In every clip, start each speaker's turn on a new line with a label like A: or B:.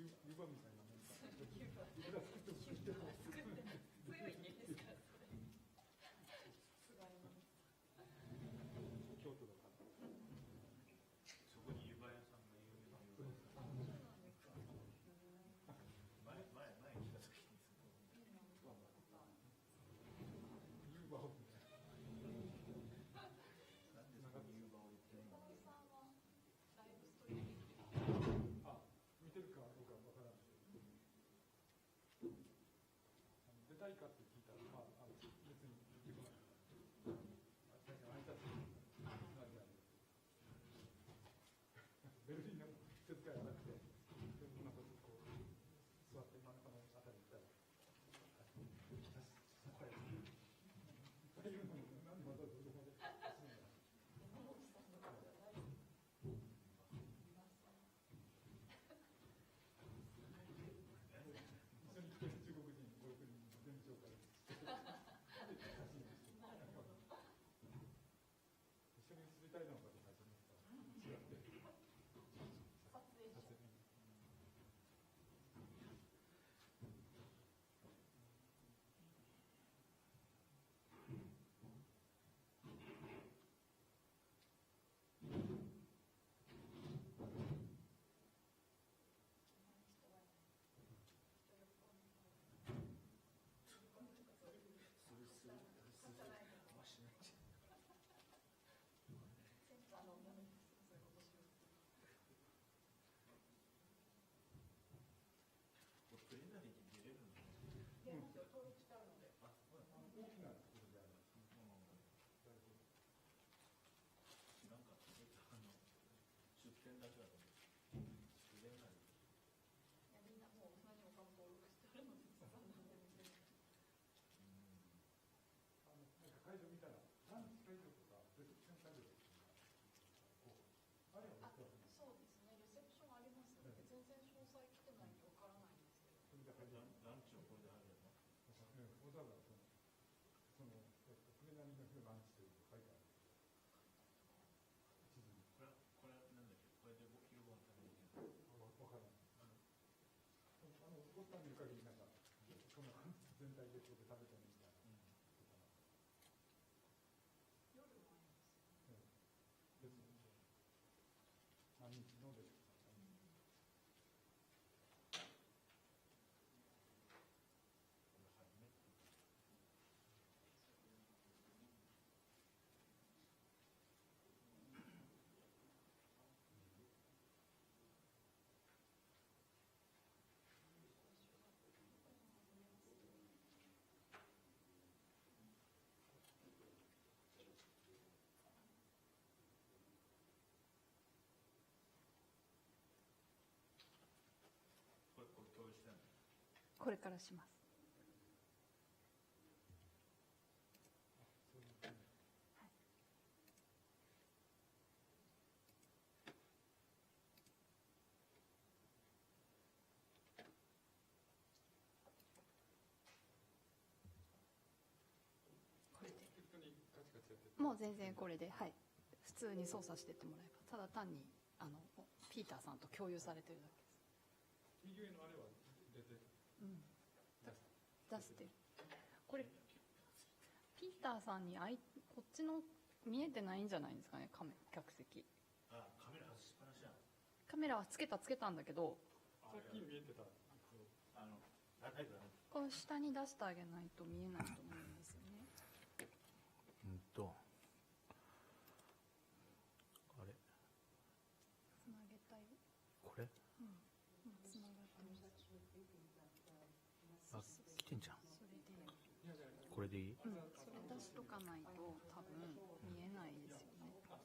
A: 湯葉みたいなもんか。いくら作っても作っても
B: 強いねですから。
A: 京都だから。
C: そこに湯葉屋さんが有名な湯葉屋さん。前来た時にそこ
A: 湯葉をね。
C: なんでそこに湯葉を売ってるの？
A: あ、見てるかどうかわからない。出たいかって聞いたら、まあ、別に言ってこない。挨拶ベルリンの手遣いがなくて、なんかこう座って真ん中のあたりにいたら、これ、いっぱいいるのに、なんでまたどこまで走るんだ。一緒に来てる中国人5、6人全部紹介して写真をして一緒に写りたいのかとか違って撮影
C: プレナリーに出れるんです
B: ね。登録してあるので。
A: 大きなところである。
C: 知らんかった。出店だけだと思う。プレナリー。
B: みんなもう何もかも登録してあるので、
A: なんか会場見たら、ランチ会場とか、レセプション会場とか、あれは
B: そうですね、レセプションありますので、全然詳細来てないんでわからないんですけど。
C: ランチをこれであるの？
A: わざわざそのプレナリーの日のランチというのが書いてある。地図に。
C: これなんだっけ？これで昼ご飯食べに行けるの？
A: わからない。ポスター見る限りなんかこの全体でここで食べてるみたいな。
B: 夜もあります。
A: ですよね。何日のですか。
C: これ共有してんの？
B: これからします。これでもう全然これで、はい、普通に操作してってもらえば、ただ単にピーターさんと共有されてるだけです。
A: 右上のあれは出てる。
B: 出してる。これピーターさんにこっちの見えてないんじゃないんですかね、客席。
C: あ、カメラ外しっぱなしやん。
B: カメラはつけたんだけど、
A: さっき見えてた。
B: こう下に出してあげないと見えないと思うんですよね。
C: あれ
B: つなげたよ。
C: これ？
B: つながってます。
C: あ、来てんじゃん。
B: それで。
C: これでいい？
B: それ出しとかないと多分見えないですよね。はい。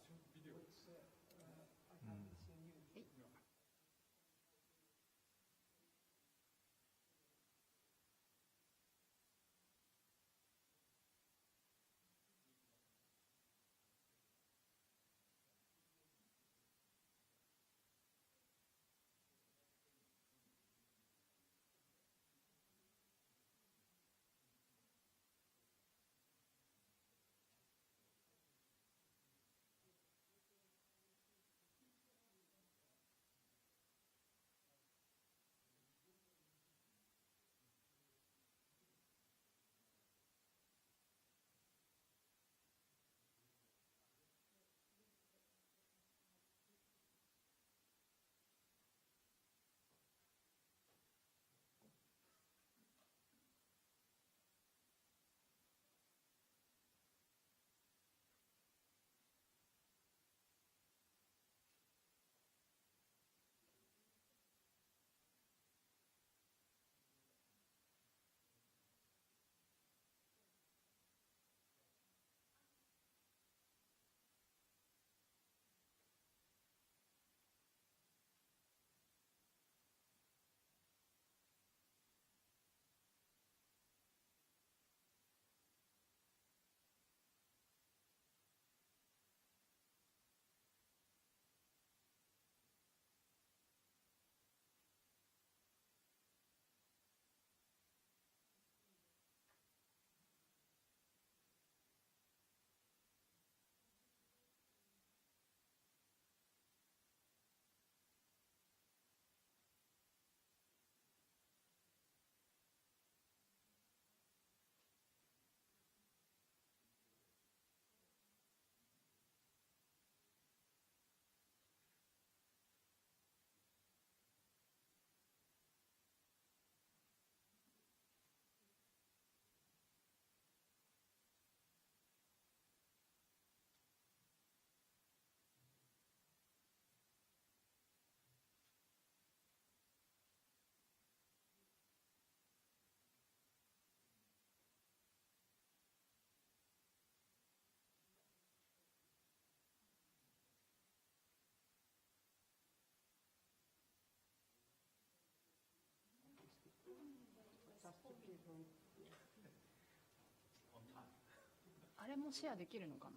B: あれもシェアできるのかな。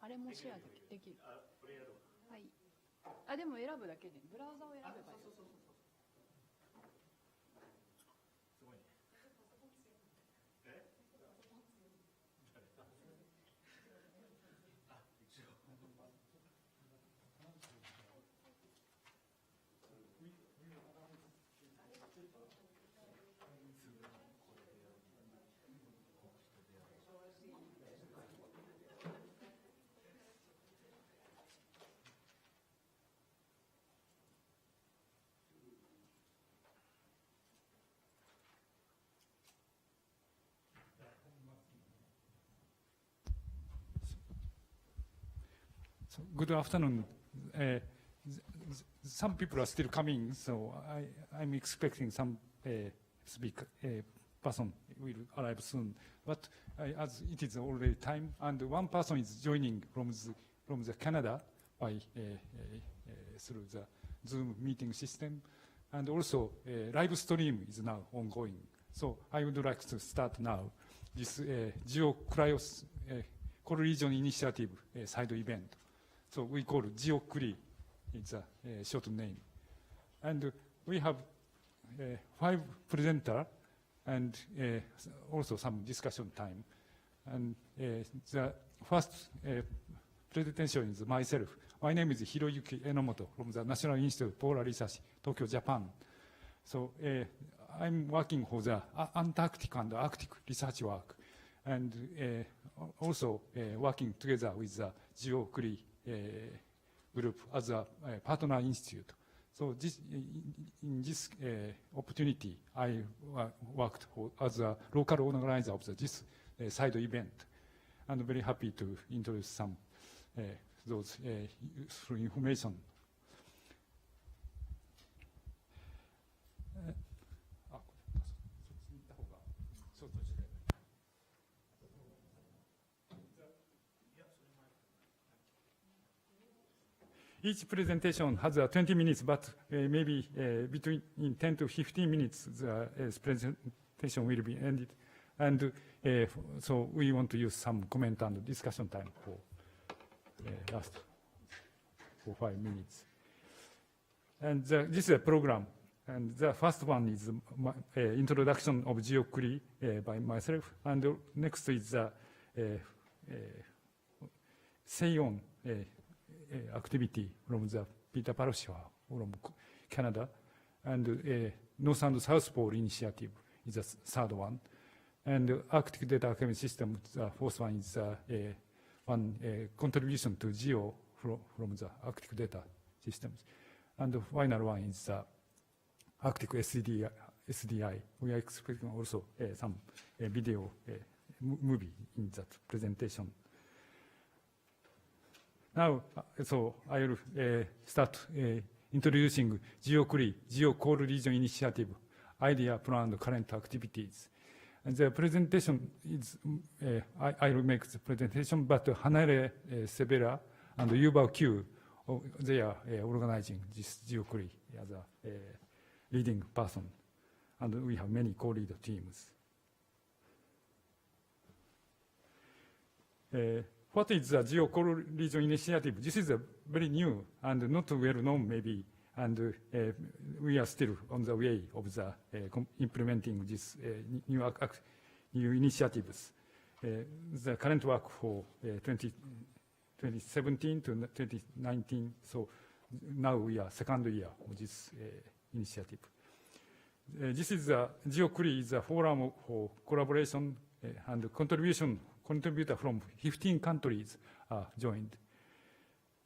B: あれもシェアできる。
C: これやろう。
B: はい。あ、でも選ぶだけで、ブラウザを選べばいい。
C: すごいね。
A: So, good afternoon. Some people are still coming, so I'm expecting some person will arrive soon. But as it is already time, and one person is joining from the Canada by through the Zoom meeting system, and also live stream is now ongoing. So I would like to start now this GEO Core Region Initiative side event. So we call GEO-CRI, it's a short name. And we have 5 presenters and also some discussion time. And the first presentation is myself. My name is Hiroyuki Enomoto from the National Institute of Polar Research, Tokyo, Japan. So I'm working for the Antarctic and Arctic research work, and also working together with the GEO-CRI group as a partner institute. So in this opportunity, I worked as a local organizer of this side event, and very happy to introduce some those useful information. Each presentation has 20 minutes, but maybe between 10 to 15 minutes, the presentation will be ended. And so we want to use some comment and discussion time for last 5 minutes. And this is a program. And the first one is introduction of GEO-CRI by myself. And next is the Say-on activity from the Peter Paroshua from Canada, and North and South Pole Initiative is the third one, and Arctic Data Academy System, the fourth one is one contribution to GEO from the Arctic Data Systems, and the final one is Arctic SDI. We are expecting also some video movie in that presentation. Now, so I will start introducing GEO-CRI, GEO Core Region Initiative, idea, plan, and current activities. And the presentation is, I will make the presentation, but Hanere Severa and Yuba Q, they are organizing this GEO-CRI as a leading person. And we have many co-lead teams. What is the GEO Core Region Initiative? This is a very new and not well known maybe, and we are still on the way of the implementing this new initiatives. The current work for 2017 to 2019, so now we are second year of this initiative. This is GEO-CRI is a forum for collaboration and contributor from 15 countries are joined.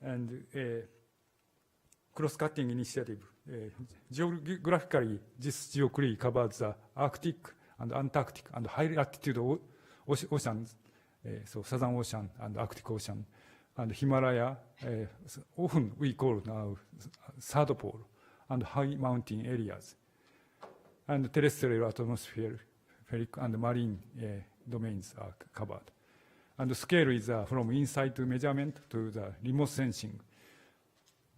A: And cross-cutting initiative. Geographically, this GEO-CRI covers the Arctic and Antarctic and high latitude oceans, so Southern Ocean and Arctic Ocean, and Himalaya, often we call now third pole, and high mountain areas, and terrestrial atmosphere, and marine domains are covered. And the scale is from in-situ measurement to the remote sensing.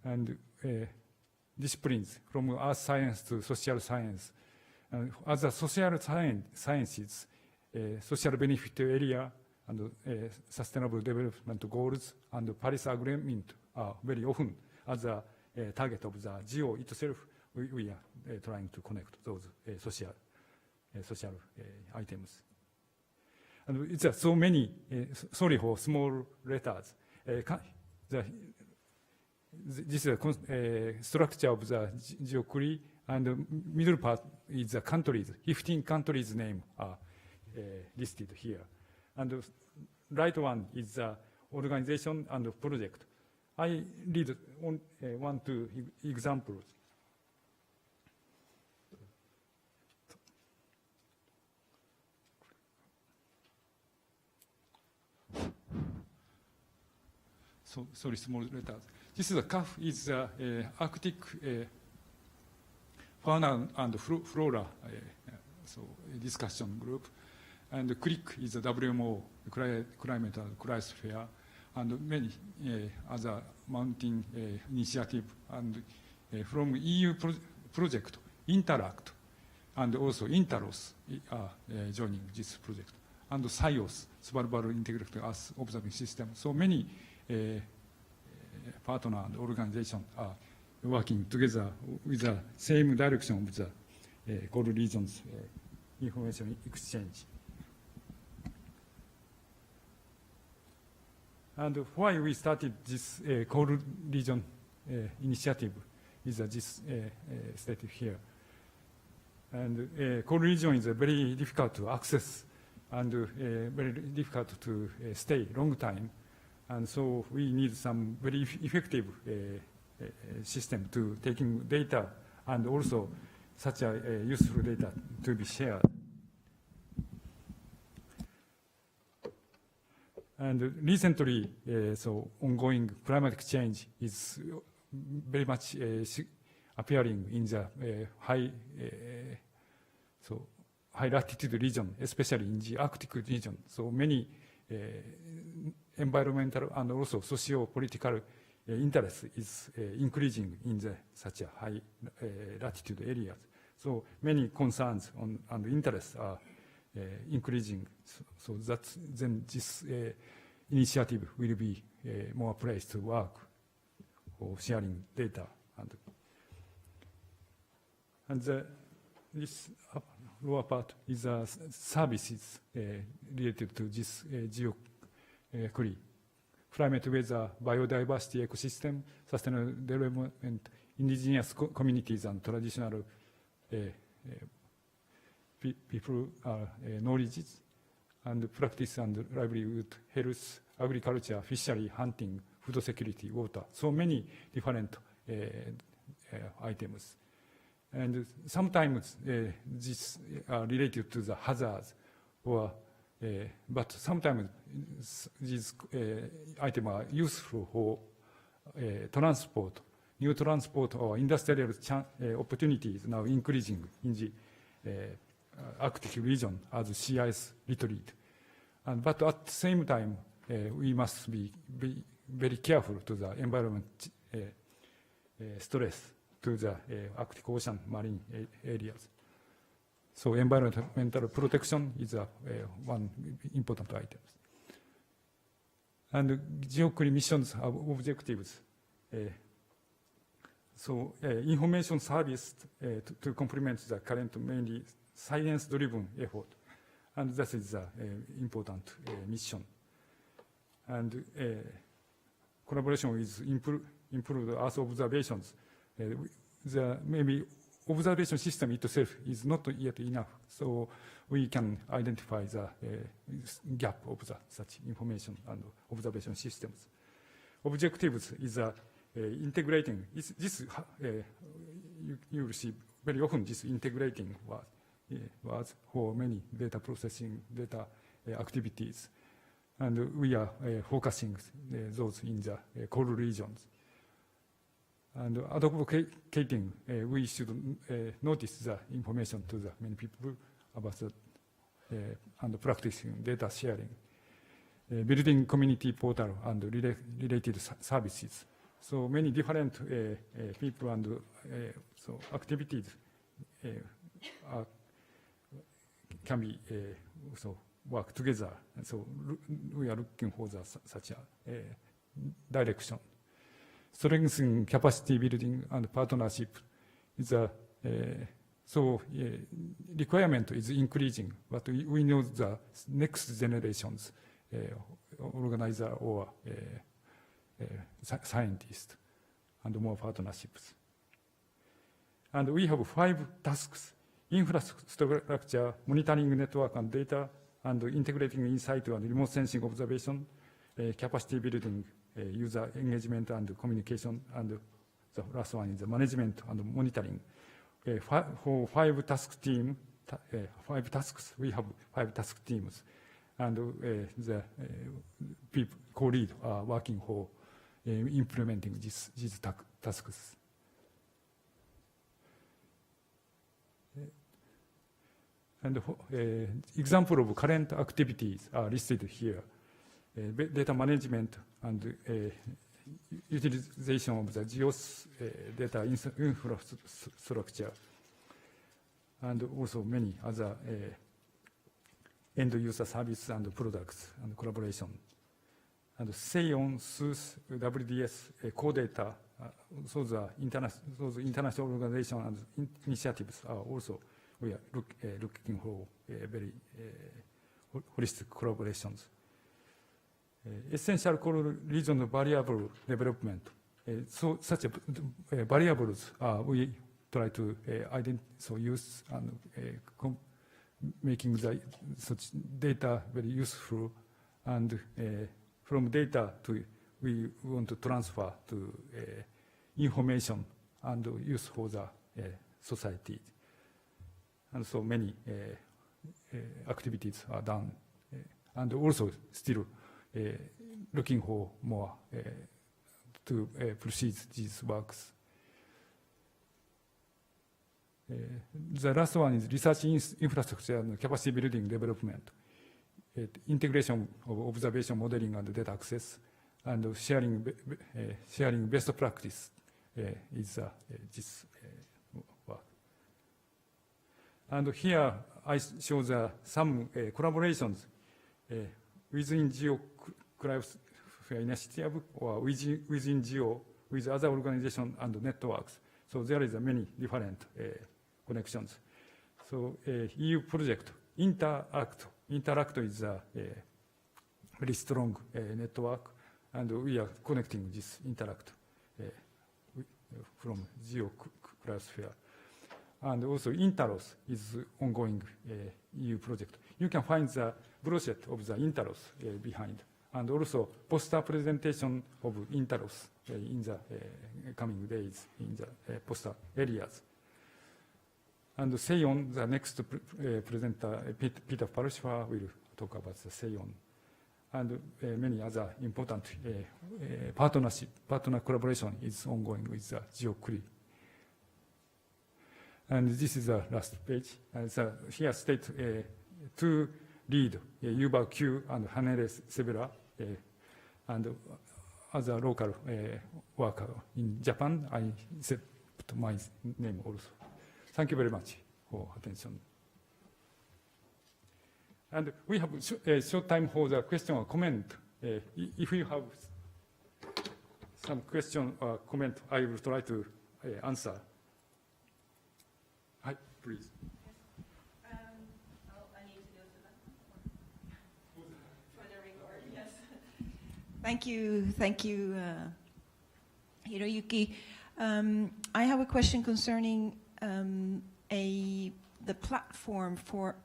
A: And disciplines from earth science to social science, As a social sciences, social benefit area and sustainable development goals and Paris Agreement are very often as a target of the GEO itself. We are trying to connect those social items. And it's so many, sorry for small letters. This is a structure of the GEO query, and the middle part is the countries. 15 countries' names are listed here. And the right one is the organization and the project. I read one, two examples. So, sorry, small letters. This is a CAF is Arctic fauna and flora discussion group, and the CLIC is the WMO climate and cryosphere, and many other mountain initiative, and from EU project Interact, and also Interos are joining this project, and SIOS, Svalbard Integrated Earth Observing System. So many partner and organizations are working together with the same direction of the cold regions information exchange. And why we started this cold region initiative is this stated here. And cold region is very difficult to access and very difficult to stay long time. And so we need some very effective system to taking data and also such a useful data to be shared. And recently, so ongoing climatic change is very much appearing in the high latitude region, especially in the Arctic region. So many environmental and also socio-political interest is increasing in the such a high latitude areas. So many concerns and interests are increasing. So that then this initiative will be more place to work for sharing data. And this lower part is services related to this GEO query. Climate, weather, biodiversity, ecosystem, sustainable development, indigenous communities and traditional people knowledges, and practice and livelihood, health, agriculture, fishery, hunting, food security, water. So many different items. And sometimes this are related to the hazards, or but sometimes these items are useful for transport, new transport or industrial opportunities now increasing in the Arctic region as sea ice retreat. But at the same time, we must be very careful to the environment stress to the Arctic Ocean marine areas. So environmental protection is one important item. And GEO-query missions have objectives. So information service to complement the current mainly science-driven effort. And that is an important mission. And collaboration with improved Earth observations. Maybe observation system itself is not yet enough, so we can identify the gap of such information and observation systems. Objectives is integrating. This you will see very often this integrating was for many data processing, data activities, and we are focusing those in the cold regions. And advocating, we should notice the information to the many people about the and practicing data sharing, building community portal and related services. So many different people and so activities are can be also work together. And so we are looking for such a direction. Strengthening capacity building and partnership is requirement is increasing, but we know the next generations organizer or scientist and more partnerships. And we have 5 tasks: infrastructure, monitoring network and data, and integrating insight and remote sensing observation, capacity building, user engagement and communication, and the last one is the management and monitoring. For 5 task team, 5 tasks, we have 5 task teams, and the people co-lead are working for implementing these tasks. And example of current activities are listed here. Data management and utilization of the GEO data infrastructure, and also many other end user services and products and collaboration. And SEION, SUS, WDS, core data, those international organizations and initiatives are also we are looking for very holistic collaborations. Essential core region variable development. So such variables we try to use and making such data very useful, and from data to we want to transfer to information and use for the society. And so many activities are done, and also still looking for more to proceed these works. The last one is research infrastructure and capacity building development, integration of observation modeling and data access, and sharing best practice is this work. And here I show some collaborations within GEO initiative or within GEO with other organizations and networks. So there is many different connections. So EU project Interact is a very strong network, and we are connecting this Interact from GEO Cryosphere. And also Interos is ongoing EU project. You can find the brochure of the Interos behind, and also poster presentation of Interos in the coming days in the poster areas. And SEION, the next presenter, Peter Parashva, will talk about the SEION, and many other important partner collaboration is ongoing with the GeoCRI. And this is the last page. So here state two lead, Yuba Q and Hanere Sebera, and other local worker in Japan. I said my name also. Thank you very much for attention. And we have a short time for the question or comment. If you have some question or comment, I will try to answer. Hi, please.
D: I need to go to that for the record. Yes. Thank you, Hiroyuki. I have a question concerning the platform for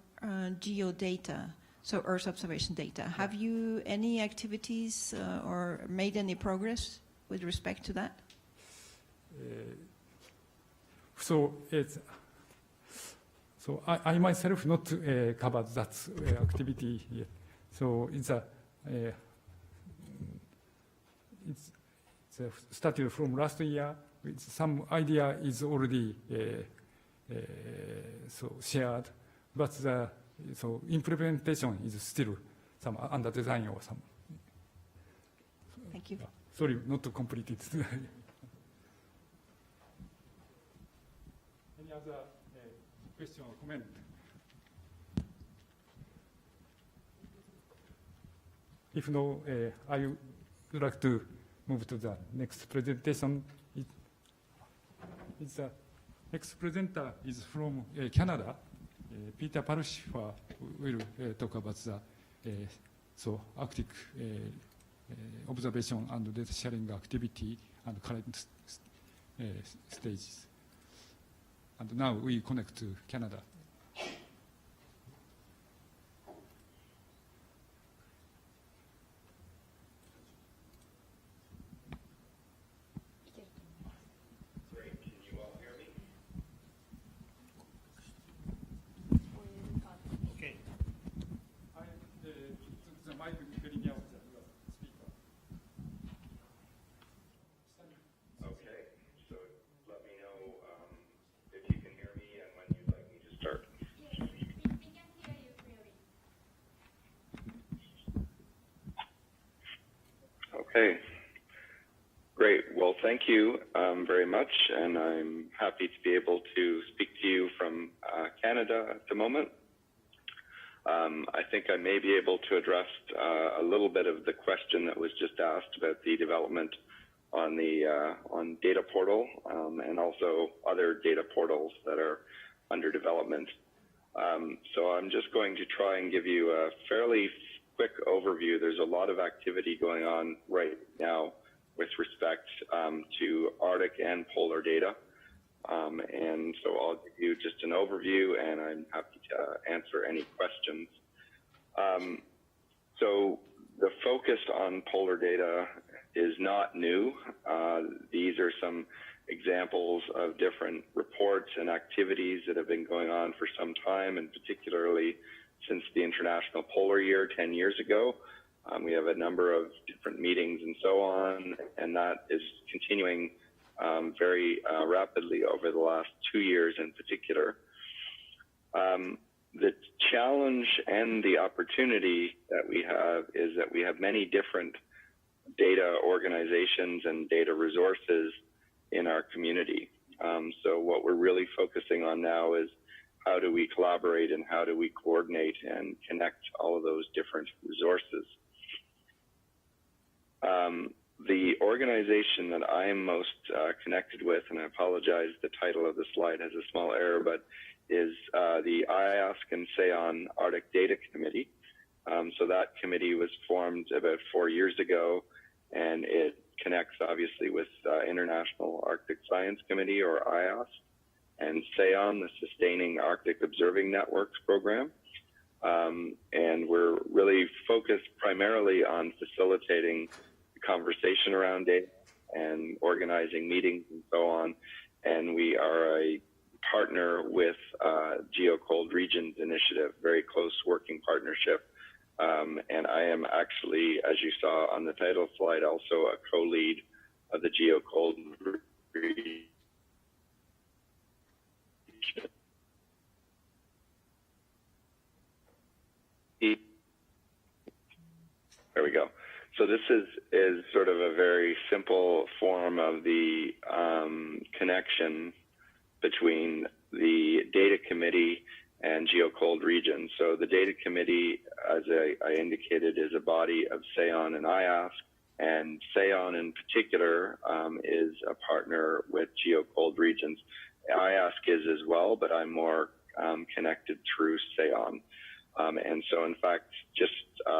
D: geodata, so Earth observation data. Have you any activities or made any progress with respect to that?
A: So I myself not covered that activity yet. So it's started from last year. Some idea is already shared, but so implementation is still some under design or some.
D: Thank you.
A: Sorry, not to complete it. Any other question or comment? if no, I would like to move to the next presentation. The next presenter is from Canada. Peter Palushifer will talk about the Arctic observation and data sharing activity and current stages. And now we connect to Canada.
E: Okay, great. Well, thank you very much, and I'm happy to be able to speak to you from Canada at the moment. I think I may be able to address a little bit of the question that was just asked about the development on the on data portal and also other data portals that are under development. So I'm just going to try and give you a fairly quick overview. There's a lot of activity going on right now with respect to Arctic and polar data. And so I'll give you just an overview, and I'm happy to answer any questions. So the focus on polar data is not new. These are some examples of different reports and activities that have been going on for some time, and particularly since the International Polar Year 10 years ago. We have a number of different meetings and so on, and that is continuing very rapidly over the last 2 years in particular. The challenge and the opportunity that we have is that we have many different data organizations and data resources in our community. So what we're really focusing on now is how do we collaborate and how do we coordinate and connect all of those different resources. The organization that I am most connected with, and I apologize, the title of the slide has a small error, but is the IASC and SEAON Arctic Data Committee. So that committee was formed about 4 years ago, and it connects obviously with International Arctic Science Committee, or IASC, and SEAON, the Sustaining Arctic Observing Networks program. And we're really focused primarily on facilitating the conversation around data and organizing meetings and so on. And we are a partner with GEO Cold Regions Initiative, very close working partnership. And I am actually, as you saw on the title slide, also a co-lead of the GEO Cold Region. There we go. So this is sort of a very simple form of the connection between the data committee and GEO Cold Region. So the data committee, as I indicated, is a body of SEAON and IASC, and SEAON in particular is a partner with GEO Cold Regions. IASC is as well, but I'm more connected through SEAON. And so, in fact, just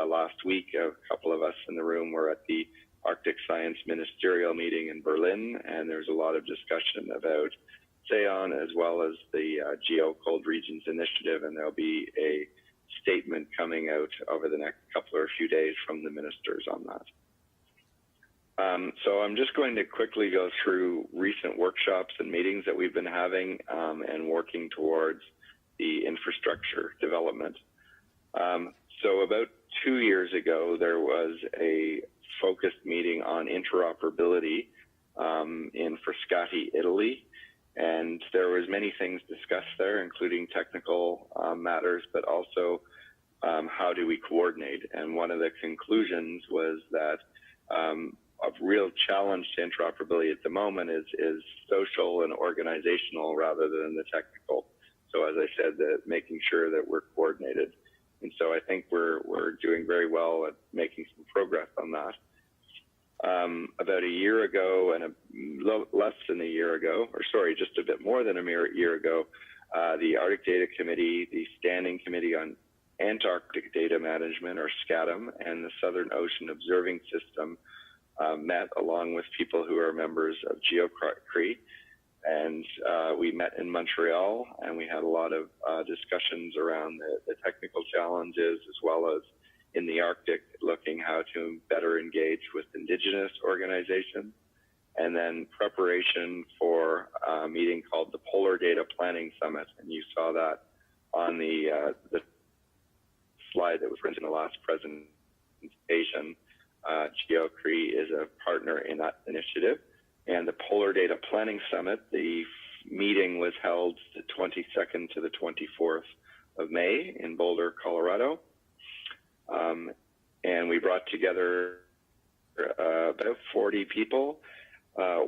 E: last week, a couple of us in the room were at the Arctic Science Ministerial meeting in Berlin, and there's a lot of discussion about SEAON as well as the GEO Cold Regions Initiative, and there'll be a statement coming out over the next couple or few days from the ministers on that. So I'm just going to quickly go through recent workshops and meetings that we've been having and working towards the infrastructure development. So about 2 years ago, there was a focused meeting on interoperability in Frascati, Italy. And there was many things discussed there, including technical matters, but also how do we coordinate. And one of the conclusions was that a real challenge to interoperability at the moment is social and organizational rather than the technical. So as I said, making sure that we're coordinated. And so I think we're doing very well at making some progress on that. About a year ago, and less than a year ago, or sorry, just a bit more than a year ago, the Arctic Data Committee, the Standing Committee on Antarctic Data Management, or SCADM, and the Southern Ocean Observing System met along with people who are members of GEO. And we met in Montreal, and we had a lot of discussions around the technical challenges, as well as in the Arctic, looking how to better engage with Indigenous organizations, and then preparation for a meeting called the Polar Data Planning Summit. And you saw that on the slide that was printed in the last presentation. GEO is a partner in that initiative. And the Polar Data Planning Summit, the meeting was held the 22nd to the 24th of May in Boulder, Colorado. And we brought together about 40 people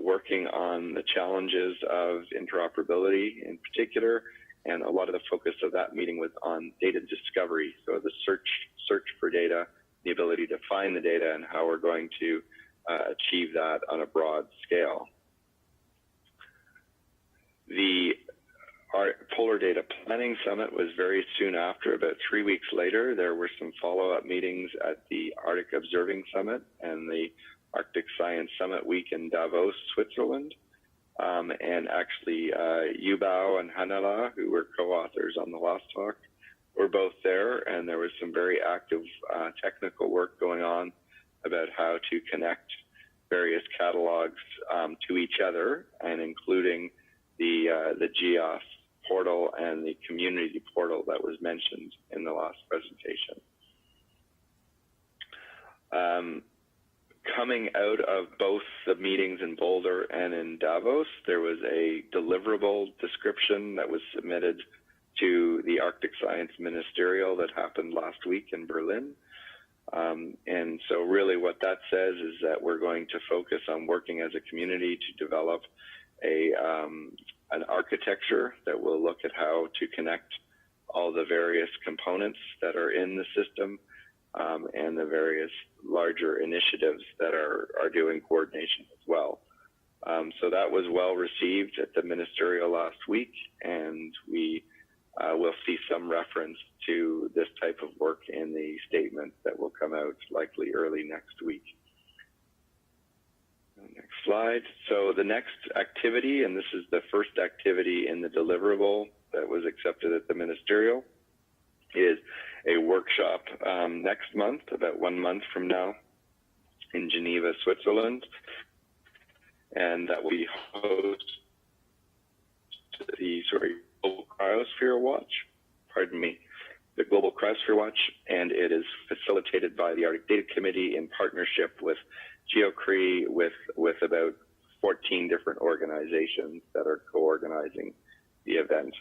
E: working on the challenges of interoperability in particular, and a lot of the focus of that meeting was on data discovery, so the search for data, the ability to find the data, and how we're going to achieve that on a broad scale. The Polar Data Planning Summit was very soon after. About 3 weeks later, there were some follow-up meetings at the Arctic Observing Summit and the Arctic Science Summit Week in Davos, Switzerland. And actually, Yubao and Hanala, who were co-authors on the last talk, were both there, and there was some very active technical work going on about how to connect various catalogs to each other, and including the GEOS portal and the community portal that was mentioned in the last presentation. Coming out of both the meetings in Boulder and in Davos, there was a deliverable description that was submitted to the Arctic Science Ministerial that happened last week in Berlin. And so really what that says is that we're going to focus on working as a community to develop an architecture that will look at how to connect all the various components that are in the system, and the various larger initiatives that are doing coordination as well. So that was well received at the ministerial last week, and we will see some reference to this type of work in the statement that will come out likely early next week. Next slide. So the next activity, and this is the first activity in the deliverable that was accepted at the ministerial, is a workshop next month, about 1 month from now, in Geneva, Switzerland, and that we host the Global Cryosphere Watch, the Global Cryosphere Watch, and it is facilitated by the Arctic Data Committee in partnership with GEO with about 14 different organizations that are co-organizing the event.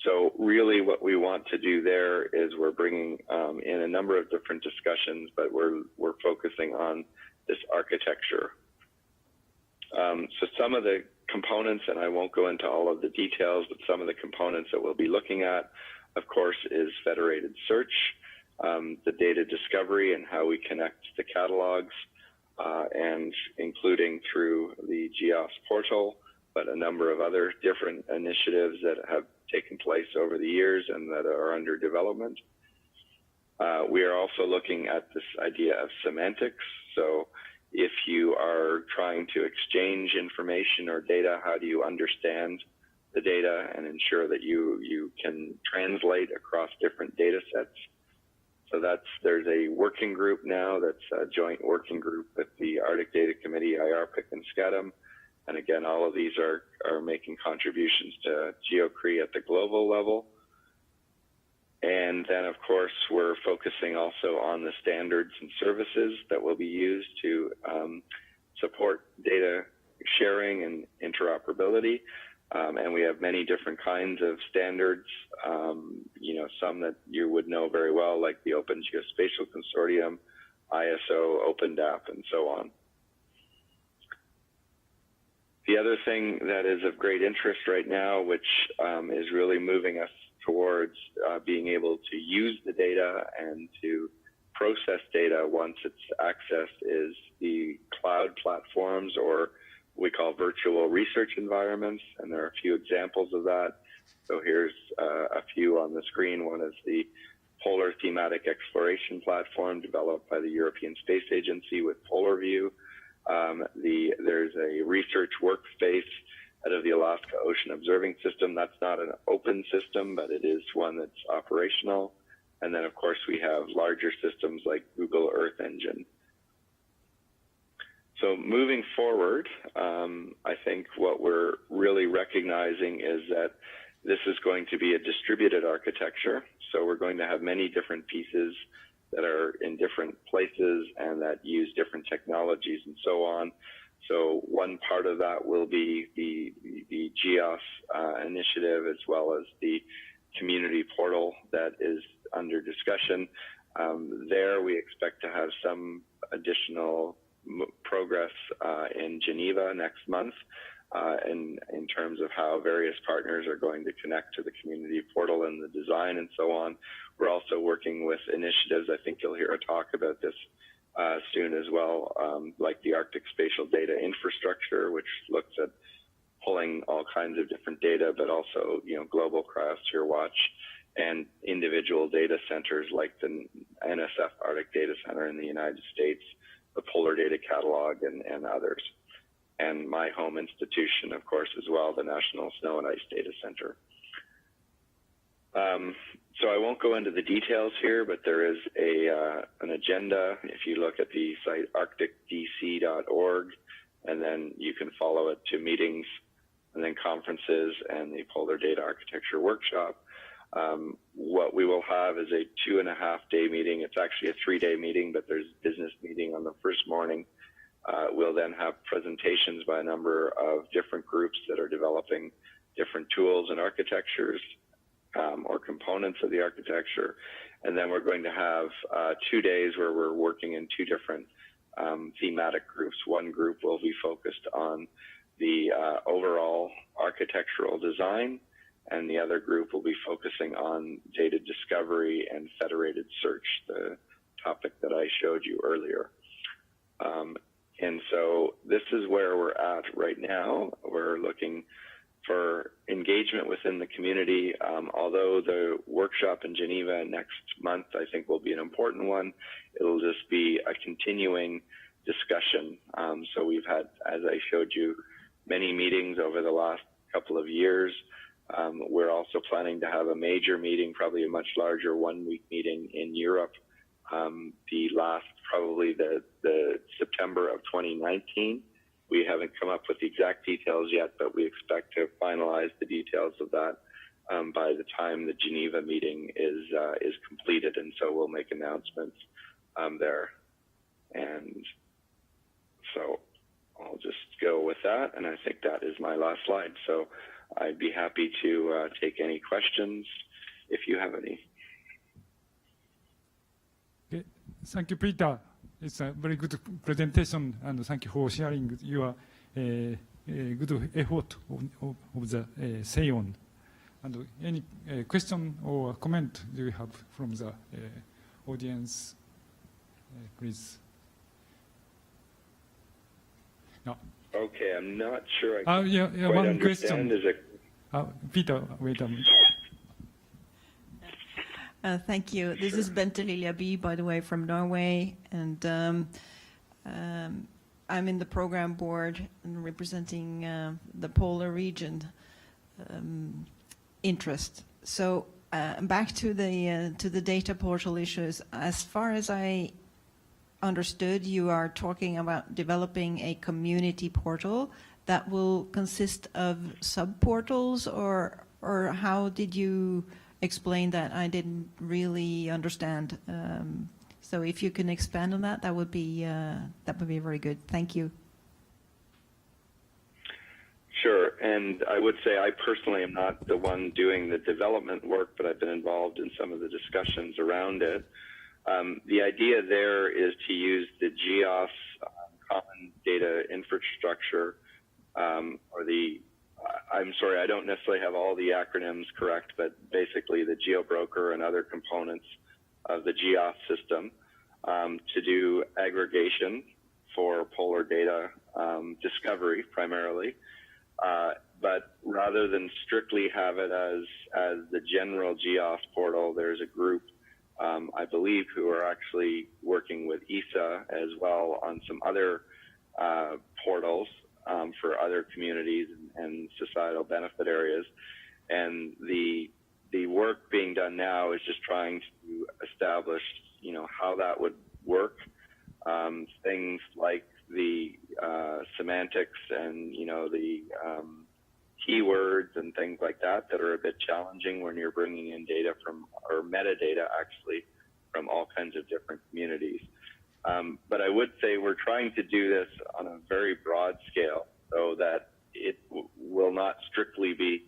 E: So really what we want to do there is we're bringing in a number of different discussions, but we're focusing on this architecture. So some of the components, and I won't go into all of the details, but some of the components that we'll be looking at, of course, is federated search, the data discovery and how we connect the catalogs, and including through the GEOS portal, but a number of other different initiatives that have taken place over the years and that are under development. We are also looking at this idea of semantics. So if you are trying to exchange information or data, how do you understand the data and ensure that you can translate across different data sets? So there's a working group now that's a joint working group with the Arctic Data Committee, IARPC, and SCADM. And again, all of these are making contributions to GEO at the global level. And then, of course, we're focusing also on the standards and services that will be used to support data sharing and interoperability. And we have many different kinds of standards, some that you would know very well, like the Open Geospatial Consortium, ISO, OpenDAP, and so on. The other thing that is of great interest right now, which is really moving us towards being able to use the data and to process data once it's accessed is the cloud platforms, or we call virtual research environments, and there are a few examples of that. So here's a few on the screen. One is the Polar Thematic Exploration Platform developed by the European Space Agency with PolarView. There's a research workspace out of the Alaska Ocean Observing System. That's not an open system, but it is one that's operational. And then, of course, we have larger systems like Google Earth Engine. So moving forward, I think what we're really recognizing is that this is going to be a distributed architecture. So we're going to have many different pieces that are in different places and that use different technologies and so on. So one part of that will be the GEOS initiative, as well as the community portal that is under discussion. There we expect to have some additional progress in Geneva next month in terms of how various partners are going to connect to the community portal and the design and so on. We're also working with initiatives. I think you'll hear a talk about this soon as well, like the Arctic Spatial Data Infrastructure, which looks at pulling all kinds of different data, but also, global cryosphere watch and individual data centers like the NSF Arctic Data Center in the United States, the Polar Data Catalog, and others. And my home institution, of course, as well, the National Snow and Ice Data Center. So I won't go into the details here, but there is an agenda. If you look at the site arcticdc.org, and then you can follow it to meetings and then conferences and the Polar Data Architecture Workshop. What we will have is a 2.5-day meeting. It's actually a 3-day meeting, but there's a business meeting on the first morning. We'll then have presentations by a number of different groups that are developing different tools and architectures or components of the architecture. And then we're going to have 2 days where we're working in 2 different thematic groups. One group will be focused on the overall architectural design, and the other group will be focusing on data discovery and federated search, the topic that I showed you earlier. And so this is where we're at right now. We're looking for engagement within the community. Although the workshop in Geneva next month, I think, will be an important one, it'll just be a continuing discussion. So we've had, as I showed you, many meetings over the last couple of years. We're also planning to have a major meeting, probably a much larger 1-week meeting in Europe, probably the September of 2019. We haven't come up with the exact details yet, but we expect to finalize the details of that by the time the Geneva meeting is completed, and so we'll make announcements there. And so I'll just go with that, and I think that is my last slide. So I'd be happy to take any questions if you have any.
A: Okay. Thank you, Peter. It's a very good presentation, and thank you for sharing your good effort of the SEON. And any question or comment do you have from the audience, please? No.
E: Okay, I'm not sure I can
A: yeah,
E: quite
A: one
E: understand.
A: question. Peter, wait a minute.
D: Thank you. This is Bente Liljaby, by the way, from Norway, and I'm in the program board and representing the polar region interest. So back to the data portal issues. As far as I understood, you are talking about developing a community portal that will consist of sub-portals, or how did you explain that? I didn't really understand. So if you can expand on that, that would be very good. Thank you.
E: Sure, and I would say I personally am not the one doing the development work, but I've been involved in some of the discussions around it. The idea there is to use the GEOS common data infrastructure or the I'm sorry, I don't necessarily have all the acronyms correct, but basically the GeoBroker and other components of the GEOS system to do aggregation for polar data discovery primarily. But rather than strictly have it as the general GEOS portal, there's a group, I believe, who are actually working with ESA as well on some other portals for other communities and societal benefit areas. And the work being done now is just trying to establish, how that would work. Things like the semantics and, the keywords and things like that are a bit challenging when you're bringing in data or metadata actually from all kinds of different communities. But I would say we're trying to do this on a very broad scale so that it will not strictly be,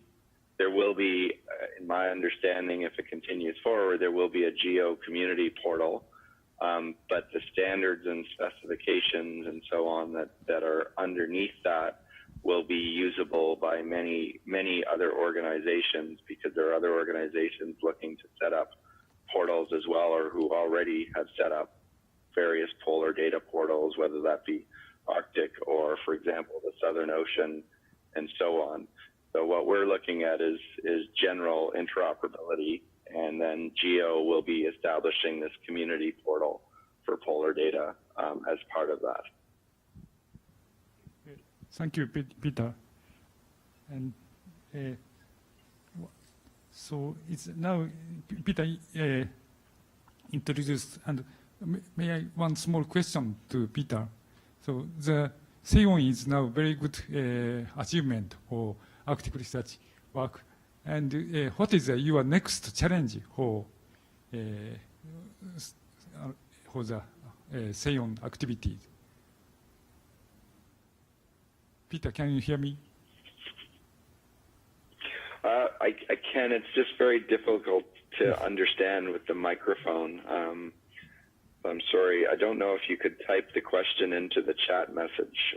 E: there will be, in my understanding, if it continues forward, there will be a GEO community portal, but the standards and specifications and so on that are underneath that will be usable by many, many other organizations, because there are other organizations looking to set up portals as well, or who already have set up various polar data portals, whether that be Arctic or, for example, the Southern Ocean and so on. So what we're looking at is general interoperability, and then GEO will be establishing this community portal for polar data as part of that.
A: Thank you, Peter. And so it's now Peter introduced, and may I one small question to Peter. So the SEON is now very good achievement for Arctic research work. And what is your next challenge for the SEON activities? Peter, can you hear me?
E: I can. It's just very difficult to understand with the microphone. I'm sorry. I don't know if you could type the question into the chat message.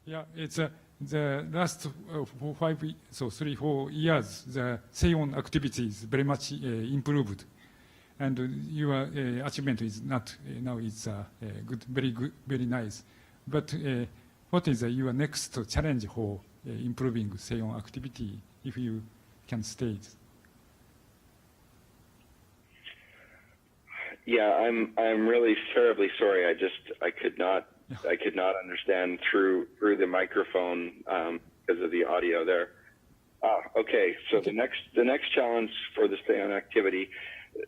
A: Yeah, it's the last 3-4 years, the SEON activities very much improved, and your achievement is not now it's good, very nice. But what is your next challenge for improving SEON activity, if you can state?
E: Yeah, I'm really terribly sorry. I could not understand through the microphone because of the audio there. Okay, so the next challenge for the SEON activity,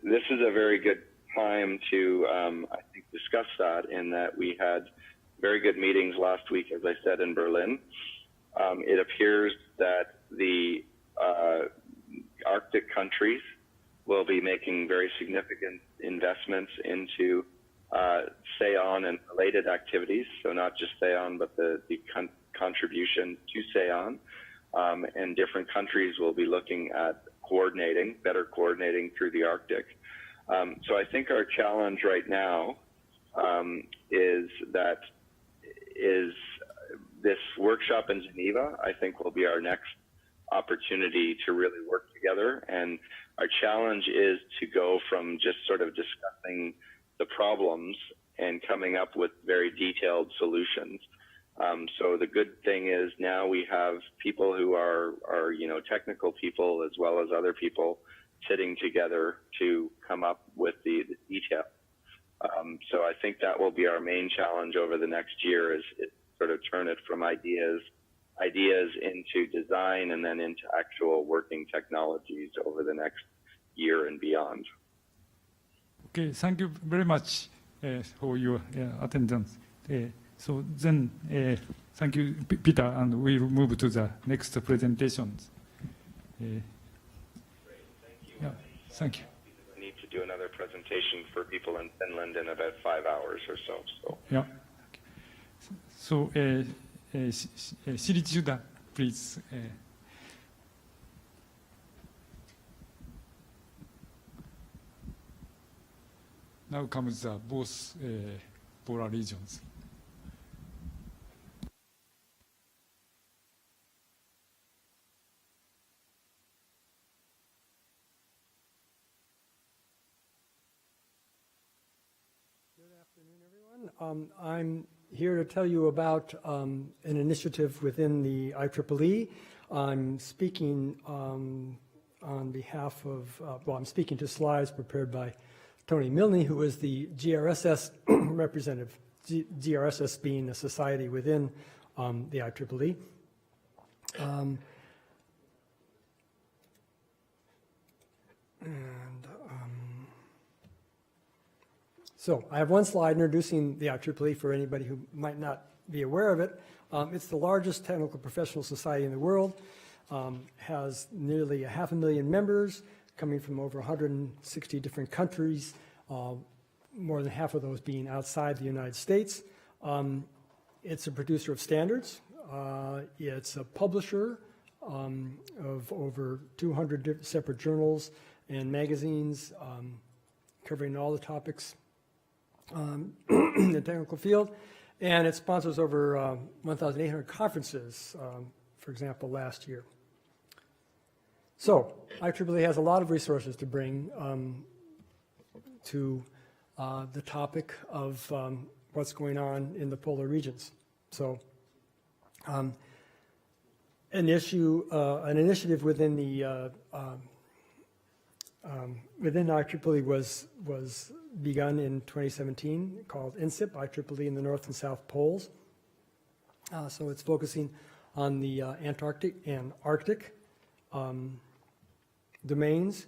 E: this is a very good time to I think discuss that, in that we had very good meetings last week, as I said, in Berlin. It appears that the Arctic countries will be making very significant investments into SEON and related activities. So not just SEON, but the contribution to SEON. And different countries will be looking at better coordinating through the Arctic. So I think our challenge right now is this workshop in Geneva, I think, will be our next opportunity to really work together. And our challenge is to go from just sort of discussing the problems and coming up with very detailed solutions. So the good thing is now we have people who are technical people, as well as other people, sitting together to come up with the detail. So I think that will be our main challenge over the next year, is sort of turn it from ideas into design and then into actual working technologies over the next year and beyond.
A: Okay, thank you very much for your attendance. So then, thank you, Peter, and we'll move to the next presentations.
E: Great, thank you.
A: Yeah, thank you.
E: I need to do another presentation for people in Finland in about 5 hours or so.
A: Yeah. So, Siri Judah, please. Now comes both polar regions.
F: I'm here to tell you about an initiative within the IEEE. I'm speaking on behalf of, I'm speaking to slides prepared by Tony Milne, who is the GRSS representative, GRSS being a society within the IEEE. So I have one slide introducing the IEEE for anybody who might not be aware of it. It's the largest technical professional society in the world, has nearly 500,000 members coming from over 160 different countries, more than half of those being outside the United States. It's a producer of standards. It's a publisher of over 200 separate journals and magazines covering all the topics in the technical field, and it sponsors over 1,800 conferences, for example, last year. So IEEE has a lot of resources to bring to the topic of what's going on in the polar regions. So an initiative within the IEEE was begun in 2017 called INSP, IEEE in the North and South Poles. So it's focusing on the Antarctic and Arctic domains.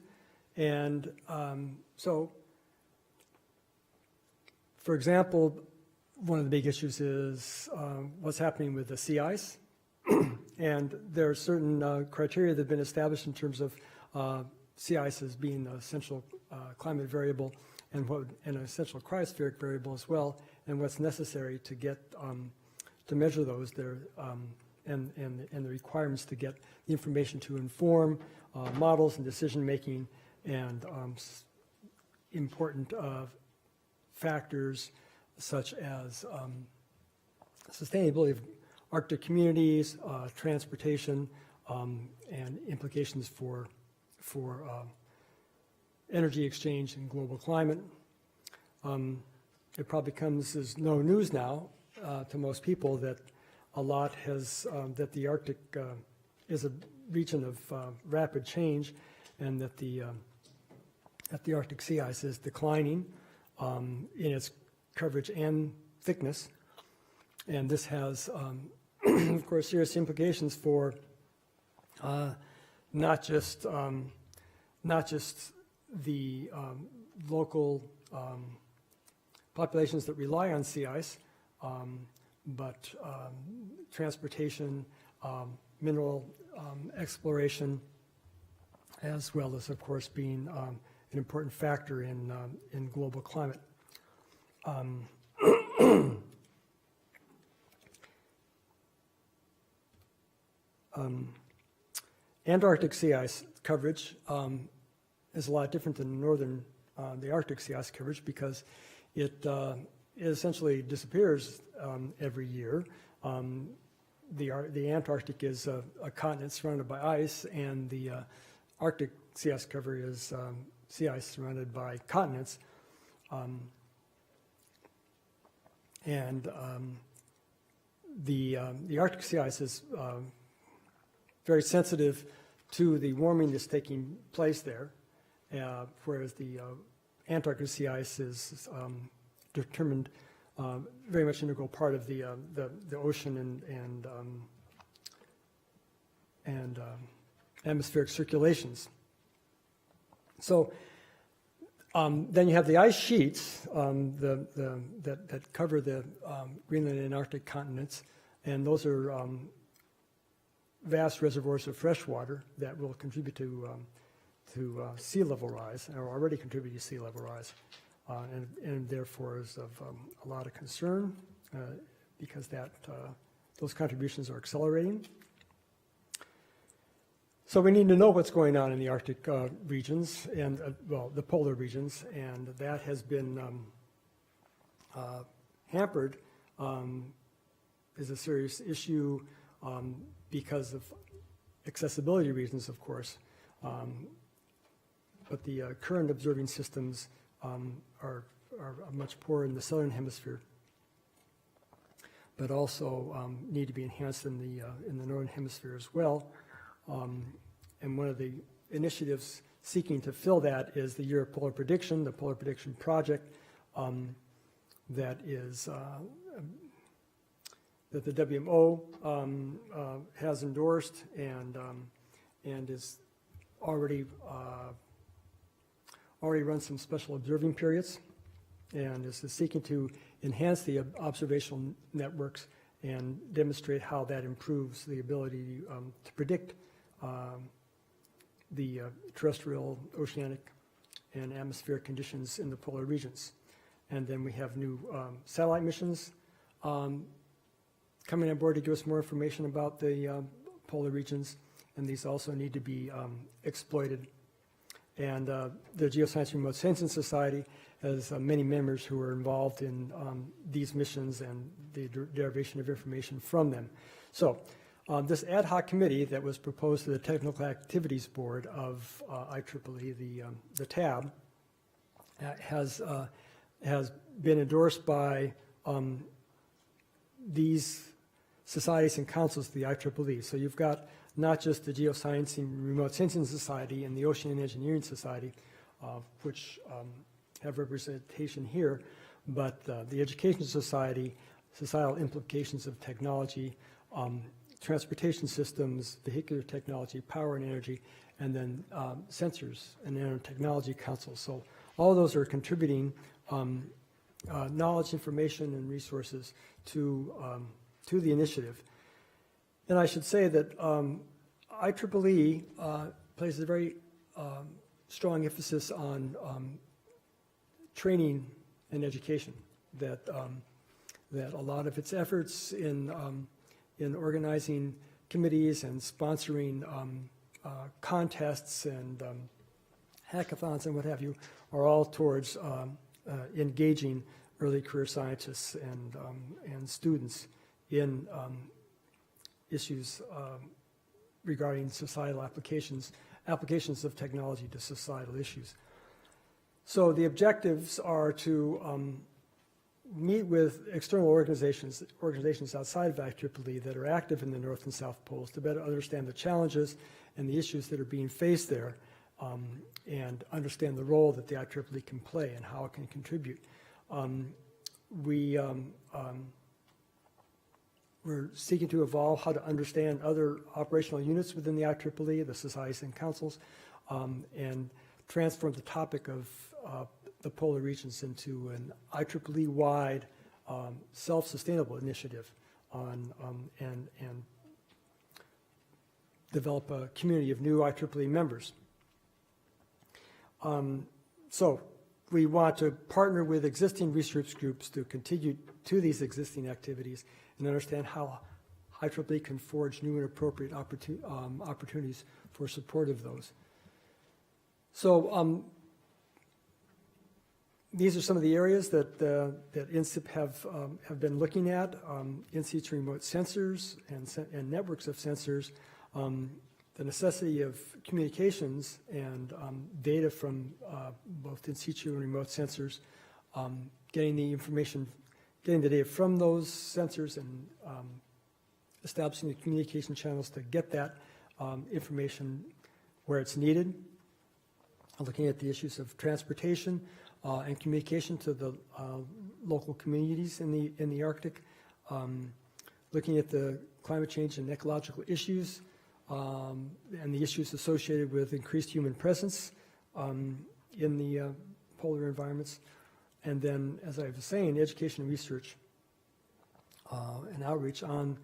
F: And so, for example, one of the big issues is what's happening with the sea ice. And there are certain criteria that have been established in terms of sea ice as being an essential climate variable and an essential cryospheric variable as well, and what's necessary to get to measure those there, and the requirements to get the information to inform models and decision making and important factors such as sustainability of Arctic communities, transportation, and implications for energy exchange and global climate. It probably comes as no news now to most people that a lot has, that the Arctic is a region of rapid change, and that the Arctic sea ice is declining in its coverage and thickness. And this has, of course, serious implications for not just the local populations that rely on sea ice, but transportation, mineral exploration, as well as, of course, being an important factor in global climate. Antarctic sea ice coverage is a lot different than the Arctic sea ice coverage, because it essentially disappears every year. The Antarctic is a continent surrounded by ice, and the Arctic sea ice cover is sea ice surrounded by continents. The Arctic sea ice is very sensitive to the warming that's taking place there, whereas the Antarctic sea ice is determined very much integral part of the ocean and atmospheric circulations. So then you have the ice sheets that cover the Greenland and Arctic continents, and those are vast reservoirs of fresh water that will contribute to sea level rise, or already contribute to sea level rise, and therefore is of a lot of concern because those contributions are accelerating. So we need to know what's going on in the Arctic regions and, well, the polar regions, and that has been hampered, is a serious issue because of accessibility reasons, of course. But the current observing systems are much poorer in the southern hemisphere but also need to be enhanced in the Northern Hemisphere as well. And one of the initiatives seeking to fill that is the Year of Polar Prediction, the Polar Prediction Project, that is that the WMO has endorsed and is already run some special observing periods, and is seeking to enhance the observational networks and demonstrate how that improves the ability to predict the terrestrial, oceanic, and atmospheric conditions in the polar regions. And then we have new satellite missions coming on board to give us more information about the polar regions, and these also need to be exploited. And the Geoscience Remote Sensing Society has many members who are involved in these missions and the derivation of information from them. So this ad hoc committee that was proposed to the Technical Activities Board of IEEE, the TAB, has been endorsed by these societies and councils of the IEEE. So you've got not just the Geoscience and Remote Sensing Society and the Ocean and Engineering Society, which have representation here, but the Education Society, Societal Implications of Technology, Transportation Systems, Vehicular Technology, Power and Energy, and then Sensors and Nanotechnology Council. So all of those are contributing knowledge, information, and resources to the initiative. And I should say that IEEE places a very strong emphasis on training and education. That a lot of its efforts in organizing committees and sponsoring contests and hackathons and what have you are all towards engaging early career scientists and students in issues regarding societal applications of technology to societal issues. So the objectives are to meet with external organizations outside of IEEE that are active in the North and South Poles to better understand the challenges and the issues that are being faced there, and understand the role that the IEEE can play and how it can contribute. We're seeking to evolve how to understand other operational units within the IEEE, the societies and councils, and transform the topic of the polar regions into an IEEE-wide self-sustainable initiative on, and develop a community of new IEEE members. So we want to partner with existing research groups to continue to these existing activities and understand how IEEE can forge new and appropriate opportunities for support of those. So these are some of the areas that INSP have been looking at: in situ remote sensors and networks of sensors, the necessity of communications and data from both in situ and remote sensors, getting the data from those sensors and establishing the communication channels to get that information where it's needed. Looking at the issues of transportation and communication to the local communities in the Arctic. Looking at the climate change and ecological issues and the issues associated with increased human presence in the polar environments. And then, as I was saying, education and research and outreach on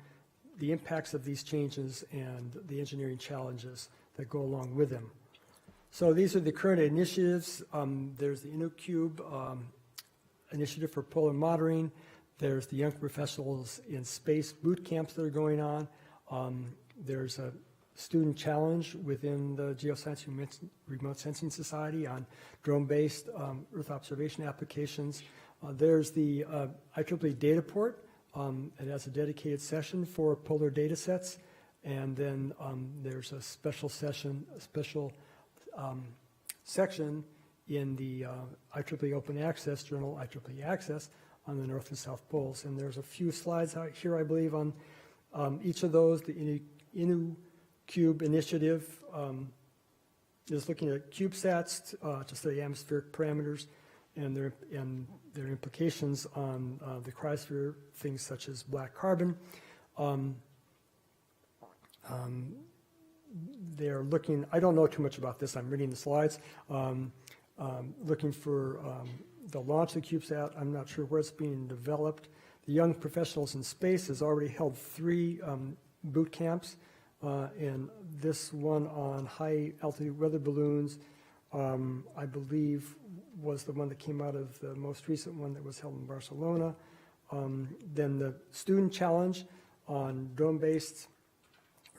F: the impacts of these changes and the engineering challenges that go along with them. So these are the current initiatives. There's the InnoCube initiative for polar monitoring. There's the Young Professionals in Space boot camps that are going on. There's a student challenge within the Geoscience Remote Sensing Society on drone-based Earth observation applications. There's the IEEE Data Port. It has a dedicated session for polar data sets. And then there's a special section in the IEEE Open Access journal, IEEE Access, on the North and South Poles. And there's a few slides out here, I believe, on each of those. The INU-Cube initiative is looking at CubeSats to study atmospheric parameters and their implications on the cryosphere, things such as black carbon. They're looking, I don't know too much about this, I'm reading the slides, looking for the launch of the CubeSat. I'm not sure where it's being developed. The Young Professionals in Space has already held 3 boot camps, and this one on high altitude weather balloons, I believe was the one that came out of the most recent one that was held in Barcelona. Then the Student Challenge on drone-based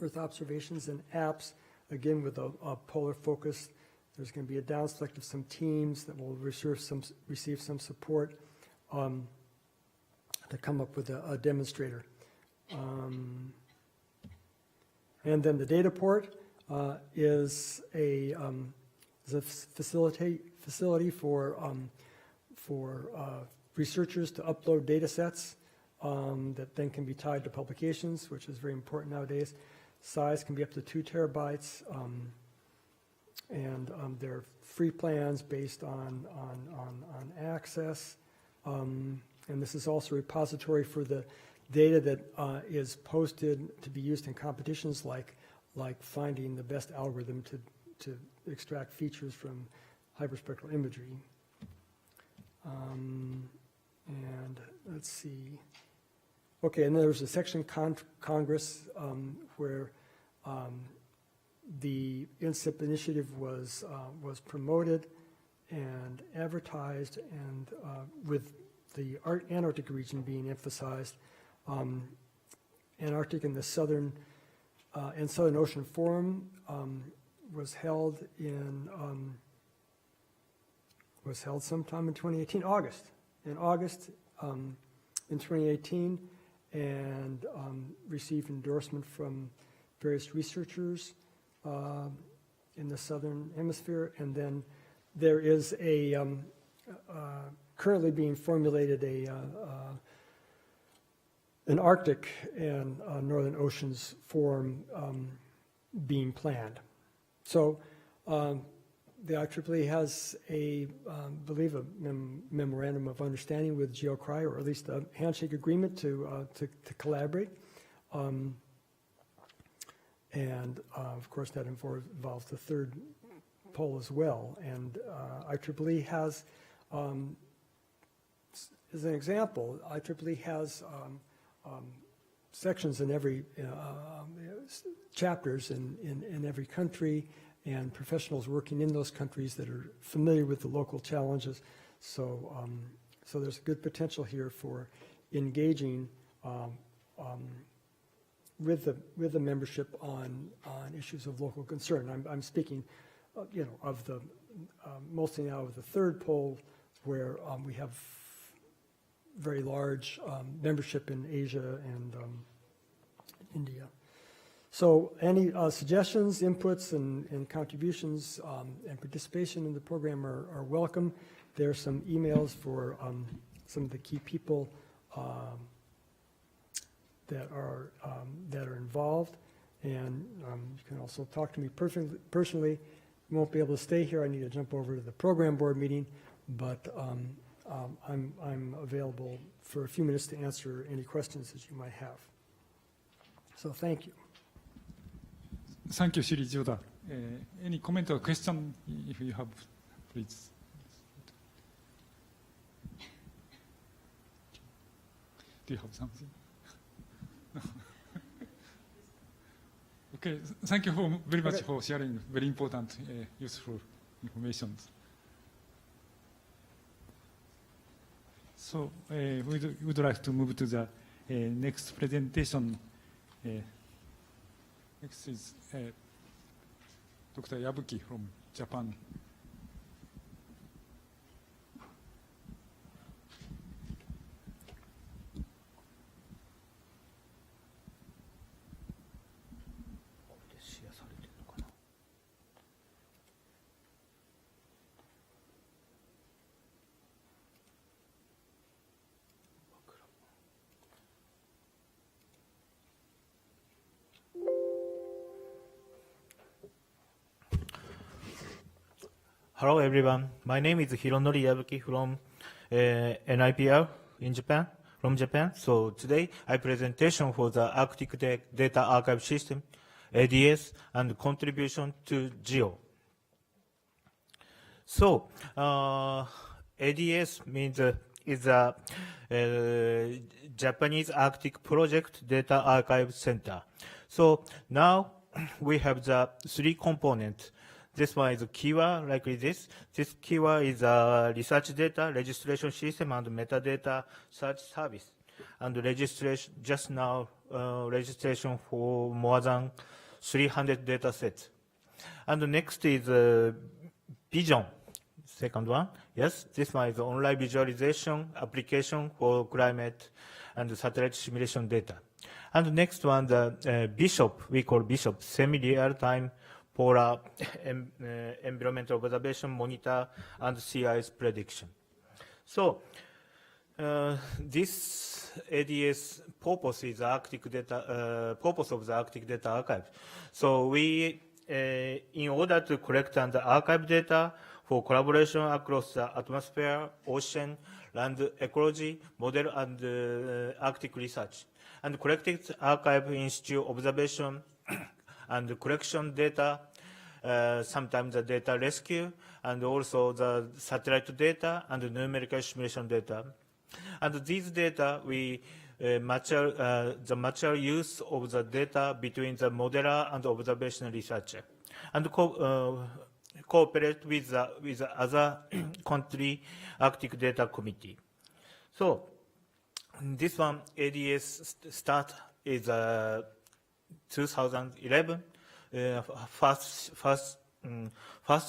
F: Earth observations and apps, again with a polar focus. There's going to be a down select of some teams that will receive some support to come up with a demonstrator. And then the data port is a facility for researchers to upload data sets that then can be tied to publications, which is very important nowadays. Size can be up to 2 terabytes, and there are free plans based on access. And this is also a repository for the data that is posted to be used in competitions like finding the best algorithm to extract features from hyperspectral imagery. And let's see. Okay, and there was a section Congress where the INSP initiative was promoted and advertised, and with the Antarctic region being emphasized. Antarctic and the Southern Ocean Forum was held sometime in 2018, in August in 2018, and received endorsement from various researchers in the Southern Hemisphere. And then there is a currently being formulated an Arctic and Northern Oceans Forum being planned. So the IEEE has believe a memorandum of understanding with GeoCry, or at least a handshake agreement to collaborate. And of course that involves the third pole as well. And IEEE has, as an example, IEEE has sections in every chapters in every country, and professionals working in those countries that are familiar with the local challenges. So, so there's a good potential here for engaging with the membership on issues of local concern. I'm speaking, of the mostly now of the third pole, where we have very large membership in Asia and India. So any suggestions, inputs, and contributions and participation in the program are welcome. There are some emails for some of the key people that are involved, and you can also talk to me personally. You won't be able to stay here. I need to jump over to the program board meeting, but I'm available for a few minutes to answer any questions that you might have. So thank you.
A: Thank you, Shiri Joda. Any comment or question, if you have, please. Do you have something? Okay, thank you very much for sharing very important, useful information. So we would like to move to the next presentation. Next is Dr. Yabuki from Japan.
C: Hello everyone. My name is Hironori Yabuki from NIPR in Japan, from Japan. So today I presentation for the Arctic Data Archive System, ADS, and contribution to GEO. So ADS means is a Japanese Arctic Project Data Archive Center. So now we have the three components. This one is a keyword like this. This keyword is a research data, registration system, and metadata search service. And registration, just now, registration for more than 300 data sets. And the next is Vision. Second one, yes, this one is online visualization application for climate and satellite simulation data. And the next one, the BISHOP, we call BISHOP, semi-real-time polar environmental observation monitor and sea ice prediction. So this ADS purpose is Arctic data, purpose of the Arctic Data Archive. So we, in order to collect and archive data for collaboration across the atmosphere, ocean, land ecology, model, and Arctic research. And collected archive institute observation and collection data, sometimes the data rescue, and also the satellite data and numerical simulation data. And these data, we the mature use of the data between the modeler and observation researcher, and cooperate with the other country Arctic Data Committee. So this one, ADS start is 2011. First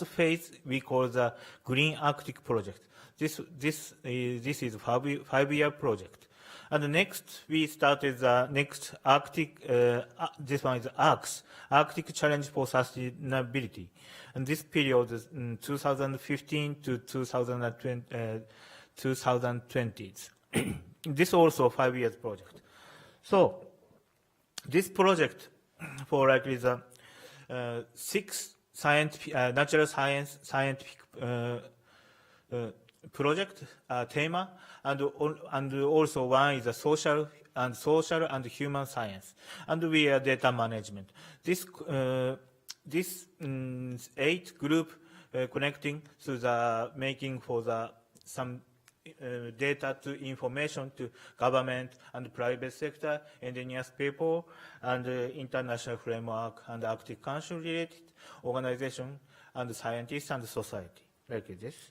C: phase we call the Green Arctic Project. This is a 5-year project. And the next we started the next Arctic. This one is ARCS, Arctic Challenge for Sustainability. And this period is 2015 to 2020. This also a 5-year project. So this project for likely the 6 scientific, natural science scientific project theme, and also one is a social and human science, and we are data management. This 8 group connecting to the making for the some data to information to government and private sector, indigenous people, and international framework and Arctic Council related organization and scientists and society, like this.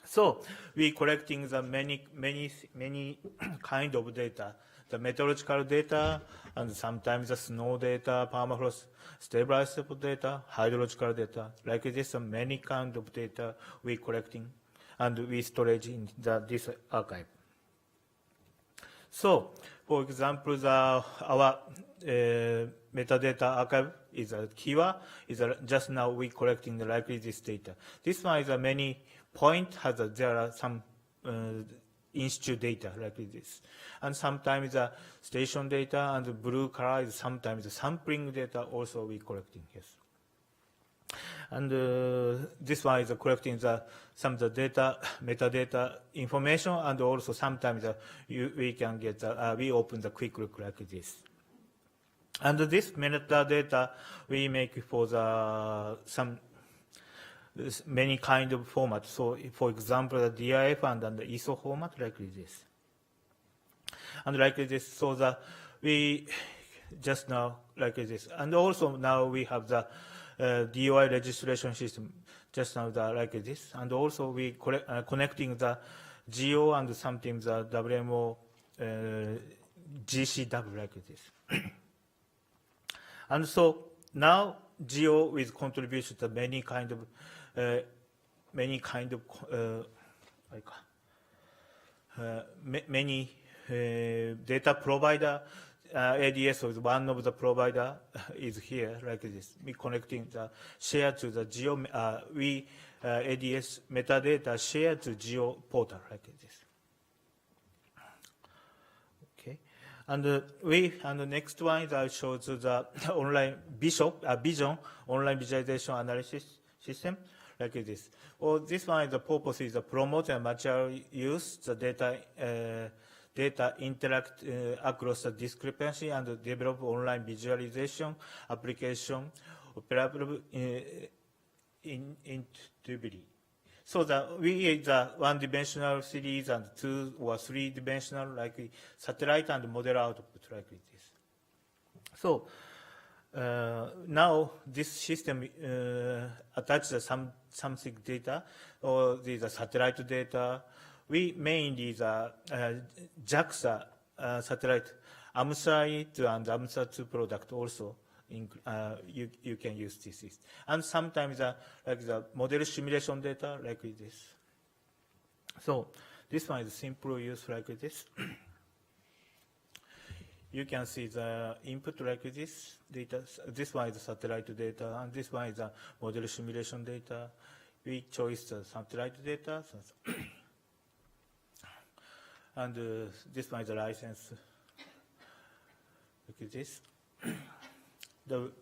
C: So we collecting the many kind of data, the meteorological data, and sometimes the snow data, permafrost stabilized data, hydrological data, like this, many kind of data we collecting and we storage in this archive. So, for example, our metadata archive is a keyword. Just now we collecting likely this data. This one is a many point there are some institute data like this, and sometimes the station data, and the blue color is sometimes the sampling data also we collecting. Yes. And this one is collecting some of the data, metadata information, and also sometimes we can get we open the quick look like this. And this metadata we make for many kind of formats. So, for example, the DIF and the ISO format like this, and like this. So we just now like this, and also now we have the DOI registration system just now like this, and also we connecting the GEO and sometimes the WMO GCW like this. And so now GEO with contribution to many kind of many data provider. ADS is one of the provider is here like this. We connecting the share to the GEO. We ADS metadata share to GEO portal like this. Okay, and the next one is I show to the online Vision online visualization analysis system like this. Or this one is the purpose is to promote and material use the data data interact across the discrepancy and develop online visualization application operable intuitively. So that we is a one-dimensional series and 2 or 3-dimensional like satellite and model output like this. So now this system attaches something data or these are satellite data. We mainly the JAXA satellite AMSA-2 and AMSA-2 product also. You can use this. And sometimes like the model simulation data like this. So this one is simple use like this. You can see the input like this data. This one is satellite data, and this one is the model simulation data. We chose the satellite data. And this one is a license like this.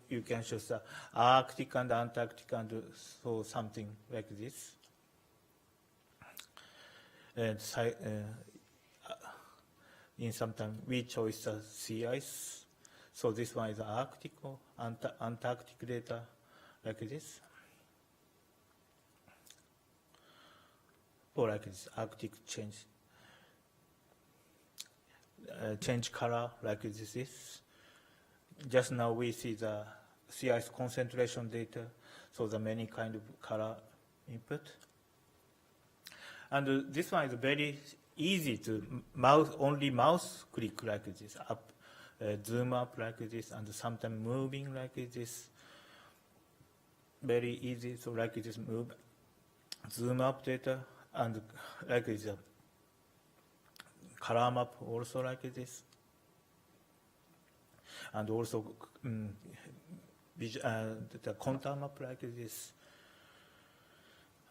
C: You can show the Arctic and Antarctic and so something like this. And in some time we chose the sea ice. So this one is Arctic or Antarctic data like this. Or like this, Arctic change color like this. Just now we see the sea ice concentration data, so the many kind of color input. And this one is very easy to only mouse click like this, up, zoom up like this, and sometimes moving like this. Very easy, so like this move, zoom up data, and like this, color map also like this. And also the contour map like this,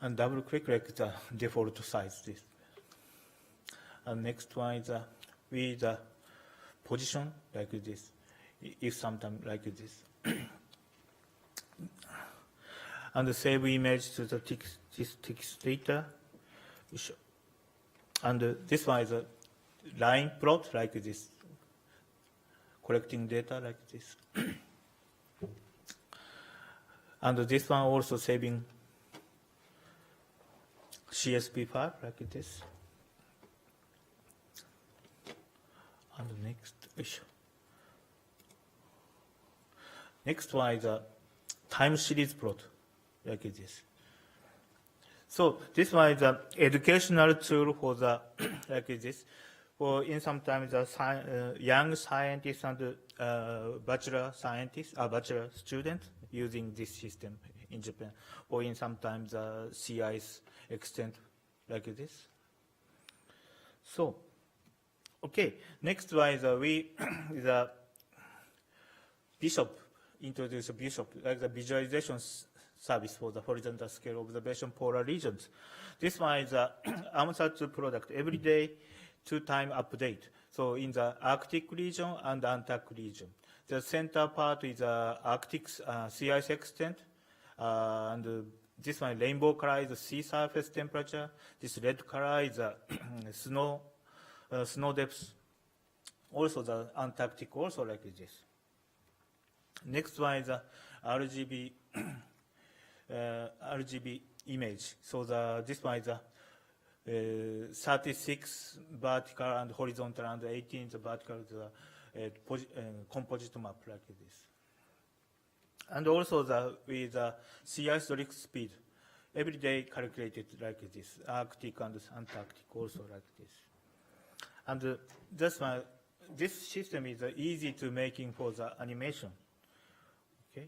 C: and double click like the default size this. And next one is the position like this, if sometimes like this. And save image to the text data. And this one is a line plot like this. Collecting data like this. And this one also saving CSV file like this. And next one is a time series plot like this. So this one is an educational tool for the like this. Or in sometimes the young scientists and bachelor scientists, bachelor students using this system in Japan. Or in sometimes sea ice extent like this. So, okay, next one is the Bishop, introduce Bishop, like the visualization service for the horizontal scale observation polar regions. This one is the AMSA-2 product, every day, 2-time update. So in the Arctic region and Antarctic region. The center part is Arctic sea ice extent, and this one rainbow color is the sea surface temperature. This red color is snow depth. Also the Antarctic also like this. Next one is RGB RGB image. So this one is 36 vertical and horizontal and 18 the vertical composite map like this. And also with the sea ice drift speed, every day calculated like this, Arctic and Antarctic also like this. And this system is easy to making for the animation, okay,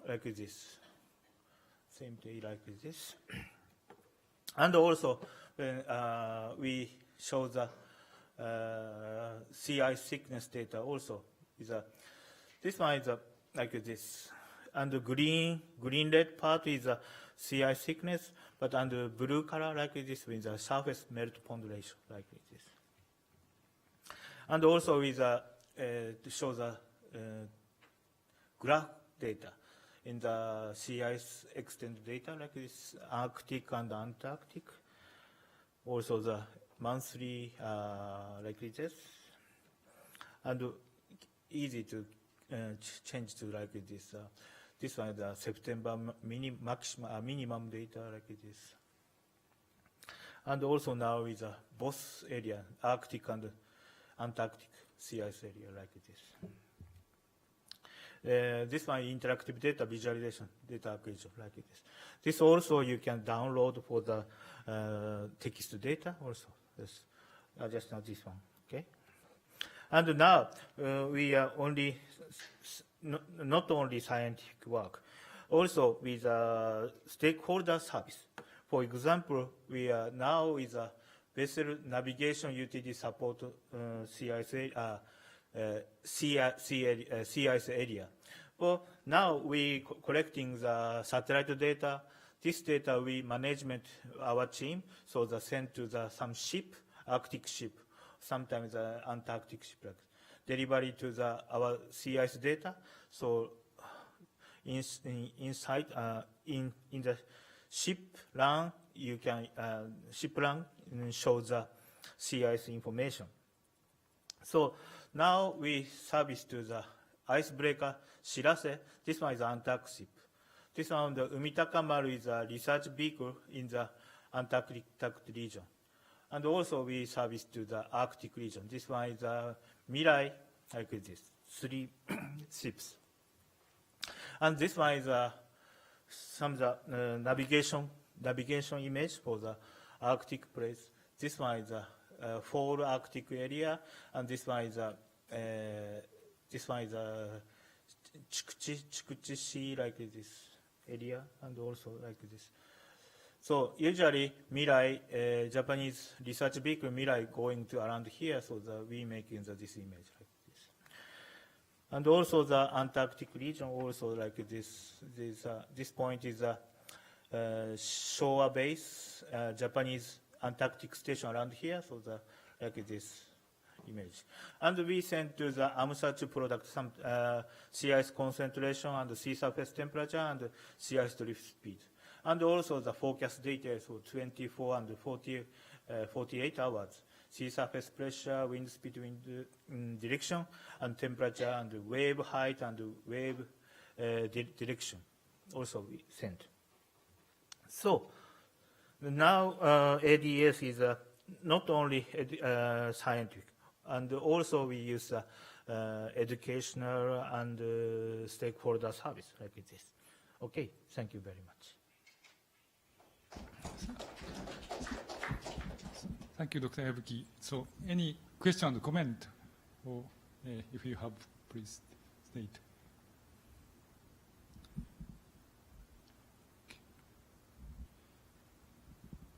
C: like this. Same day like this. And also, when we show the sea ice thickness data also, this one is like this. And the green red part is sea ice thickness, but under blue color like this with the surface melt pond ratio like this. And also with to show the graph data. in the sea ice extent data like this, Arctic and Antarctic. Also the monthly like this, and easy to change to like this. This one is the September minimum data like this. And also now is both area, Arctic and Antarctic sea ice area like this. This one interactive data visualization, data acquisition like this. This also you can download for the text data also. Yes. Just not this one, okay? And now we are only not only scientific work, also with stakeholder service. For example, we are now with a vessel navigation utility support sea ice area. Well, now we collecting the satellite data. This data we management our team, so the sent to the some ship, Arctic ship, sometimes the Antarctic ship, delivery to the our sea ice data. So inside in the ship run, you can ship run show the sea ice information. So now we service to the icebreaker Shirase. This one is Antarctic ship. This one, the Umitakamaru, is a research vehicle in the Antarctic region. And also we service to the Arctic region. This one is a Mirai, like this, 3 ships. And this one is some navigation image for the Arctic place. This one is a fall Arctic area, and this one is a Chikuchi Sea, like this area, and also like this. So usually Mirai, Japanese research vehicle Mirai going to around here, so we making this image like this. And also the Antarctic region also like this. This point is a Showa base, Japanese Antarctic station around here, so like this image. And we send to the AMSAT product some sea ice concentration and sea surface temperature and sea ice drift speed. And also the forecast data, so 24 and 48 hours. Sea surface pressure, wind speed, wind direction, and temperature, and wave height, and wave direction. Also we send. So now ADS is not only scientific, and also we use educational and stakeholder service like this. Okay, thank you very much.
A: Thank you, Dr. Ebuki. So any question and comment, or if you have, please state.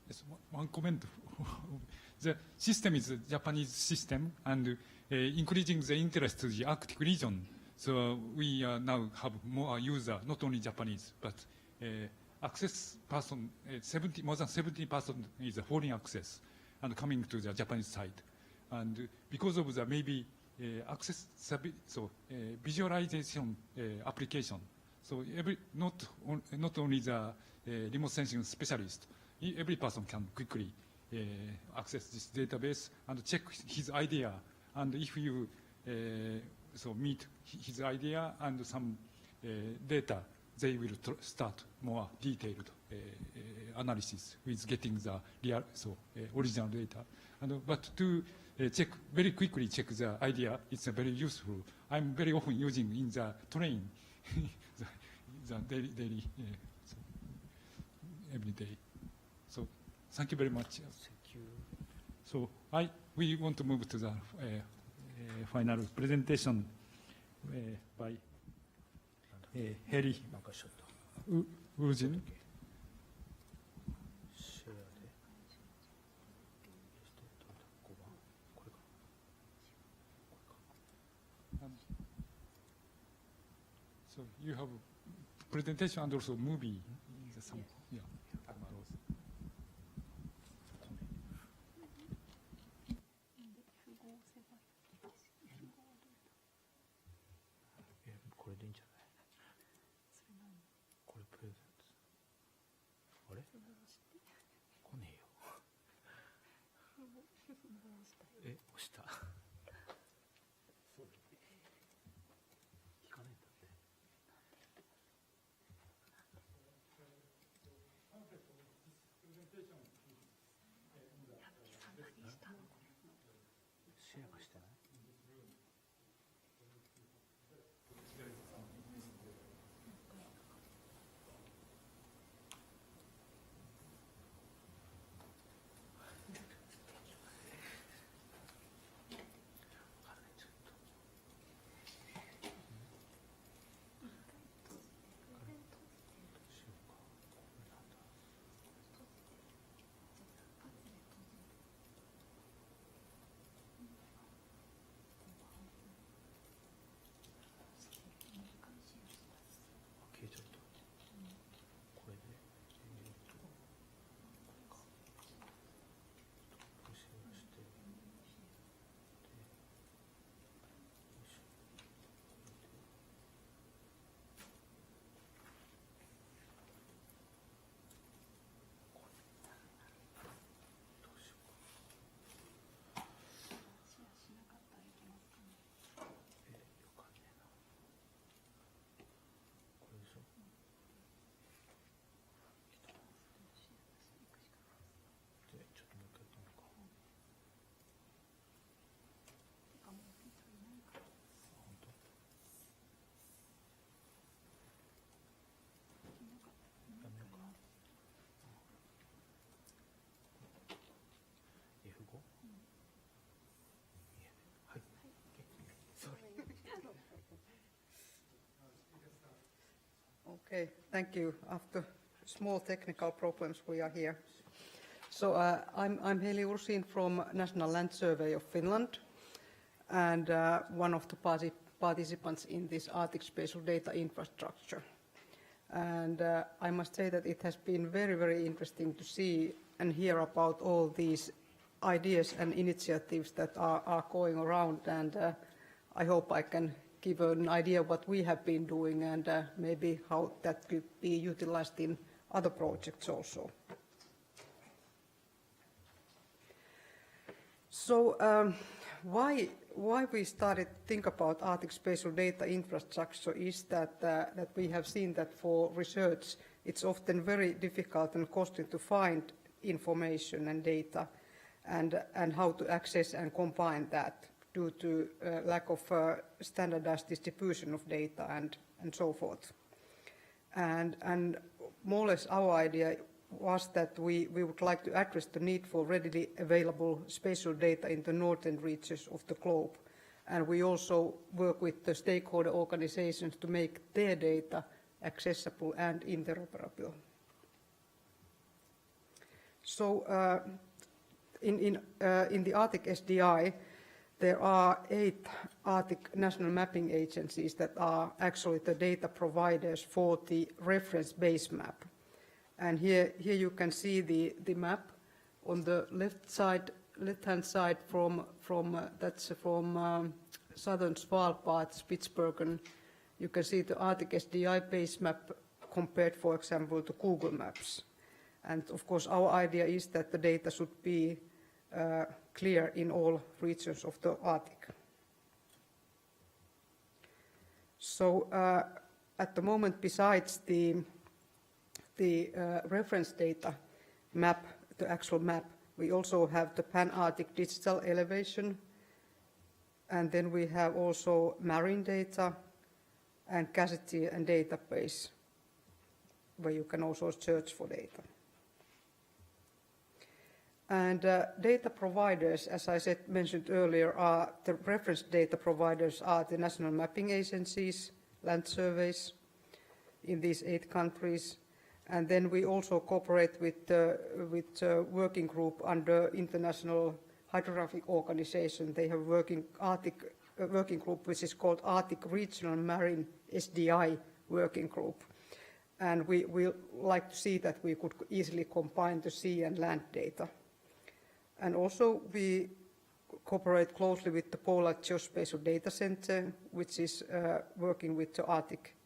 A: Yes, one comment. The system is a Japanese system, and increasing the interest to the Arctic region. So we now have more user, not only Japanese, but access person, more than 70% is a foreign access and coming to the Japanese side. And because of the maybe access, so visualization application. So not only the remote sensing specialist, every person can quickly access this database and check his idea. And if you so meet his idea and some data, they will start more detailed analysis with getting the real, original data. And but to very quickly check the idea, it's very useful. I'm very often using in the train, the daily every day. So thank you very much.
C: Thank you.
A: So we want to move to the final presentation by Heri Ujin. So you have presentation and also movie. Yeah.
C: え、押した。シェアがしてない。消えちゃった。これで、これか。シェアして、で、よいしょ。どうしようか。よかんねえな。これでしょ。で、ちょっともう一回やってみようか。本当？やめようか。F5？はい。
G: Okay, thank you. After small technical problems, we are here. So I'm Heli Ursin from National Land Survey of Finland, and one of the participants in this Arctic Spatial Data Infrastructure. And I must say that it has been very, very interesting to see and hear about all these ideas and initiatives that are going around, and I hope I can give an idea what we have been doing and maybe how that could be utilized in other projects also. So why we started to think about Arctic Spatial Data Infrastructure is that we have seen that for research it's often very difficult and costly to find information and data and how to access and combine that due to lack of standardized distribution of data and so forth. And more or less our idea was that we would like to address the need for readily available spatial data in the northern reaches of the globe. And we also work with the stakeholder organizations to make their data accessible and interoperable. So in the Arctic SDI, there are 8 Arctic national mapping agencies that are actually the data providers for the reference base map. And here you can see the map on the left-hand side from southern Svalbard, Spitsbergen. You can see the Arctic SDI base map compared, for example, to Google Maps. And of course, our idea is that the data should be clear in all regions of the Arctic. So at the moment, besides the reference data map, the actual map, we also have the Pan-Arctic digital elevation, and then we have also marine data and cassette and database, where you can also search for data. And data providers, as I mentioned earlier, are the reference data providers are the national mapping agencies, land surveys in these 8 countries. And then we also cooperate with the working group under International Hydrographic Organization. They have working group which is called Arctic Regional Marine SDI Working Group. And we like to see that we could easily combine the sea and land data. And also we cooperate closely with the Polar Geospatial Data Center, which is working with the Arctic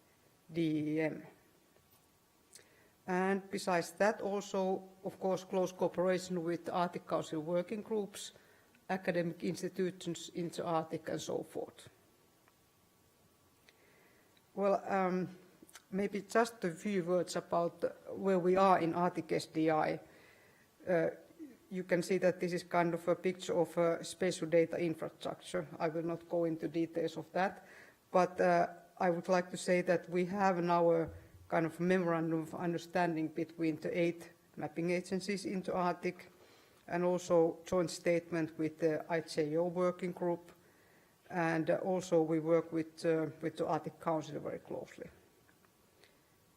G: DEM. And besides that also, of course, close cooperation with the Arctic Council working groups academic institutions into Arctic and so forth. Well, maybe just a few words about where we are in Arctic SDI. You can see that this is kind of a picture of a spatial data infrastructure. I will not go into details of that, but I would like to say that we have now a kind of memorandum of understanding between the 8 mapping agencies into Arctic, and also joint statement with the IGEO working group, and also we work with the Arctic Council very closely.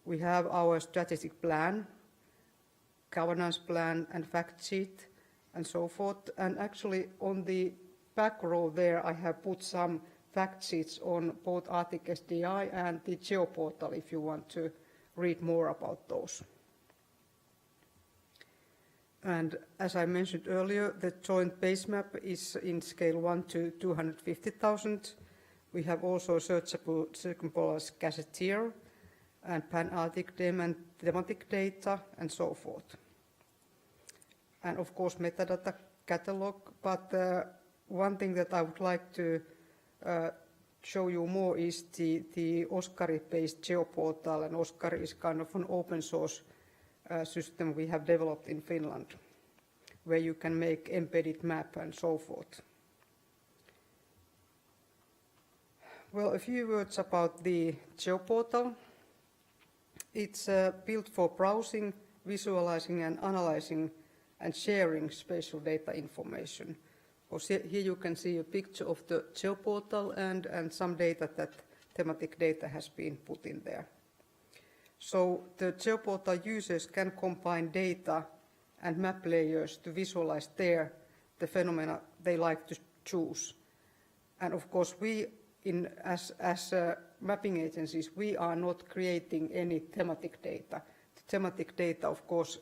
G: We have our strategic plan, governance plan and fact sheet and so forth. And actually on the back row there I have put some fact sheets on both Arctic SDI and the GEO portal if you want to read more about those. And as I mentioned earlier, the joint base map is in scale 1 to 250,000. We have also searchable circumpolar gazetteer and pan-Arctic thematic data and so forth. And of course metadata catalog, but one thing that I would like to show you more is the Oscari-based geoportal, and Oscari is kind of an open source system we have developed in Finland, where you can make embedded map and so forth. Well, a few words about the geoportal. It's built for browsing, visualizing and analyzing and sharing spatial data information. Here you can see a picture of the geoportal and some data that thematic data has been put in there. So the geoportal users can combine data and map layers to visualize the phenomena they like to choose. And of course we, as mapping agencies, we are not creating any thematic data. The thematic data, of course,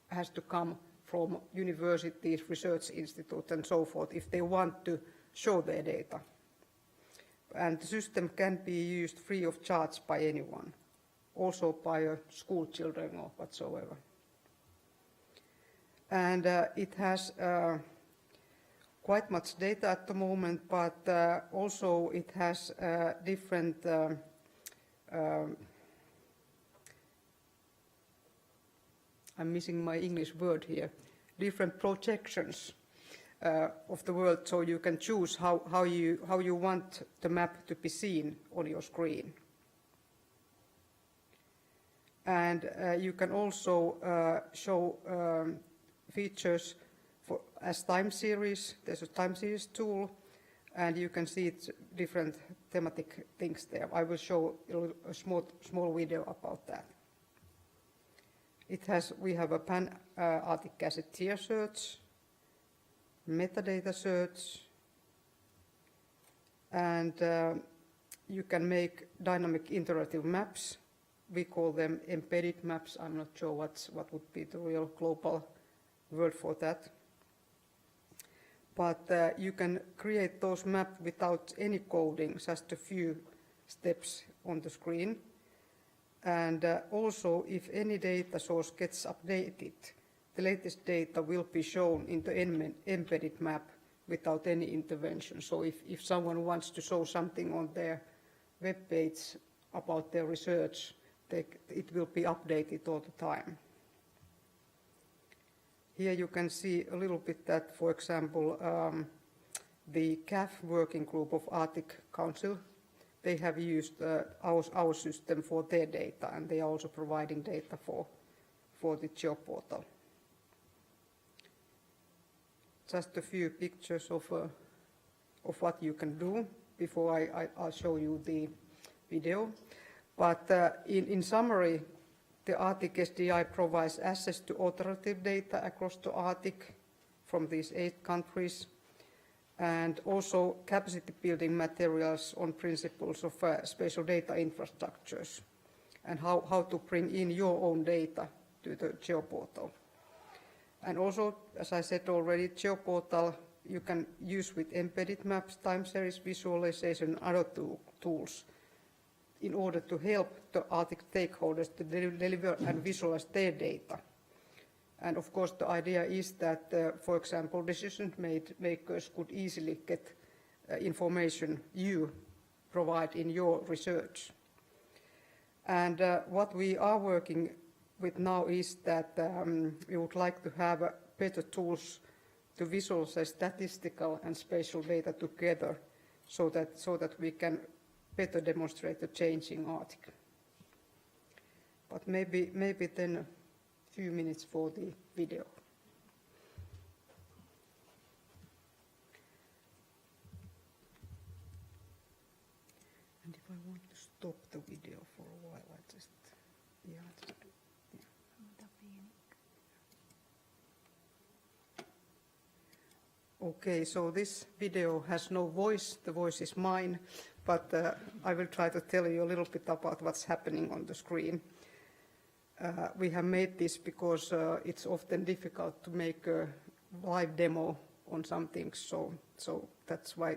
G: has to come from universities, research institutes and so forth if they want to show their data. And the system can be used free of charge by anyone, also by school children or whatsoever. And it has quite much data at the moment, but also it has different I'm missing my English word here, different projections of the world, so you can choose how you want the map to be seen on your screen. And you can also show features as time series. There's a time series tool, and you can see it's different thematic things there. I will show a small video about that. We have a pan-Arctic gazetteer search, metadata search, and you can make dynamic interactive maps. We call them embedded maps. I'm not sure what would be the real global word for that. But you can create those maps without any coding, just a few steps on the screen. And also, if any data source gets updated, the latest data will be shown in the embedded map without any intervention. So if someone wants to show something on their web page about their research, it will be updated all the time. Here you can see a little bit that, for example, the CAF working group of Arctic Council, they have used our system for their data, and they are also providing data for the geoportal. Just a few pictures of what you can do before I'll show you the video. But in summary, the Arctic SDI provides access to authoritative data across the Arctic from these 8 countries, and also capacity building materials on principles of spatial data infrastructures and how to bring in your own data to the geoportal. And also, as I said already, geoportal you can use with embedded maps, time series visualization and other tools in order to help the Arctic stakeholders to deliver and visualize their data. And of course, the idea is that, for example, decision makers could easily get information you provide in your research. And what we are working with now is that we would like to have better tools to visualize statistical and spatial data together so that we can better demonstrate the changing article. But maybe then a few minutes for the video. And if I want to stop the video for a while, I just, yeah. Okay, so this video has no voice. The voice is mine, but I will try to tell you a little bit about what's happening on the screen. We have made this because it's often difficult to make a live demo on something, so that's why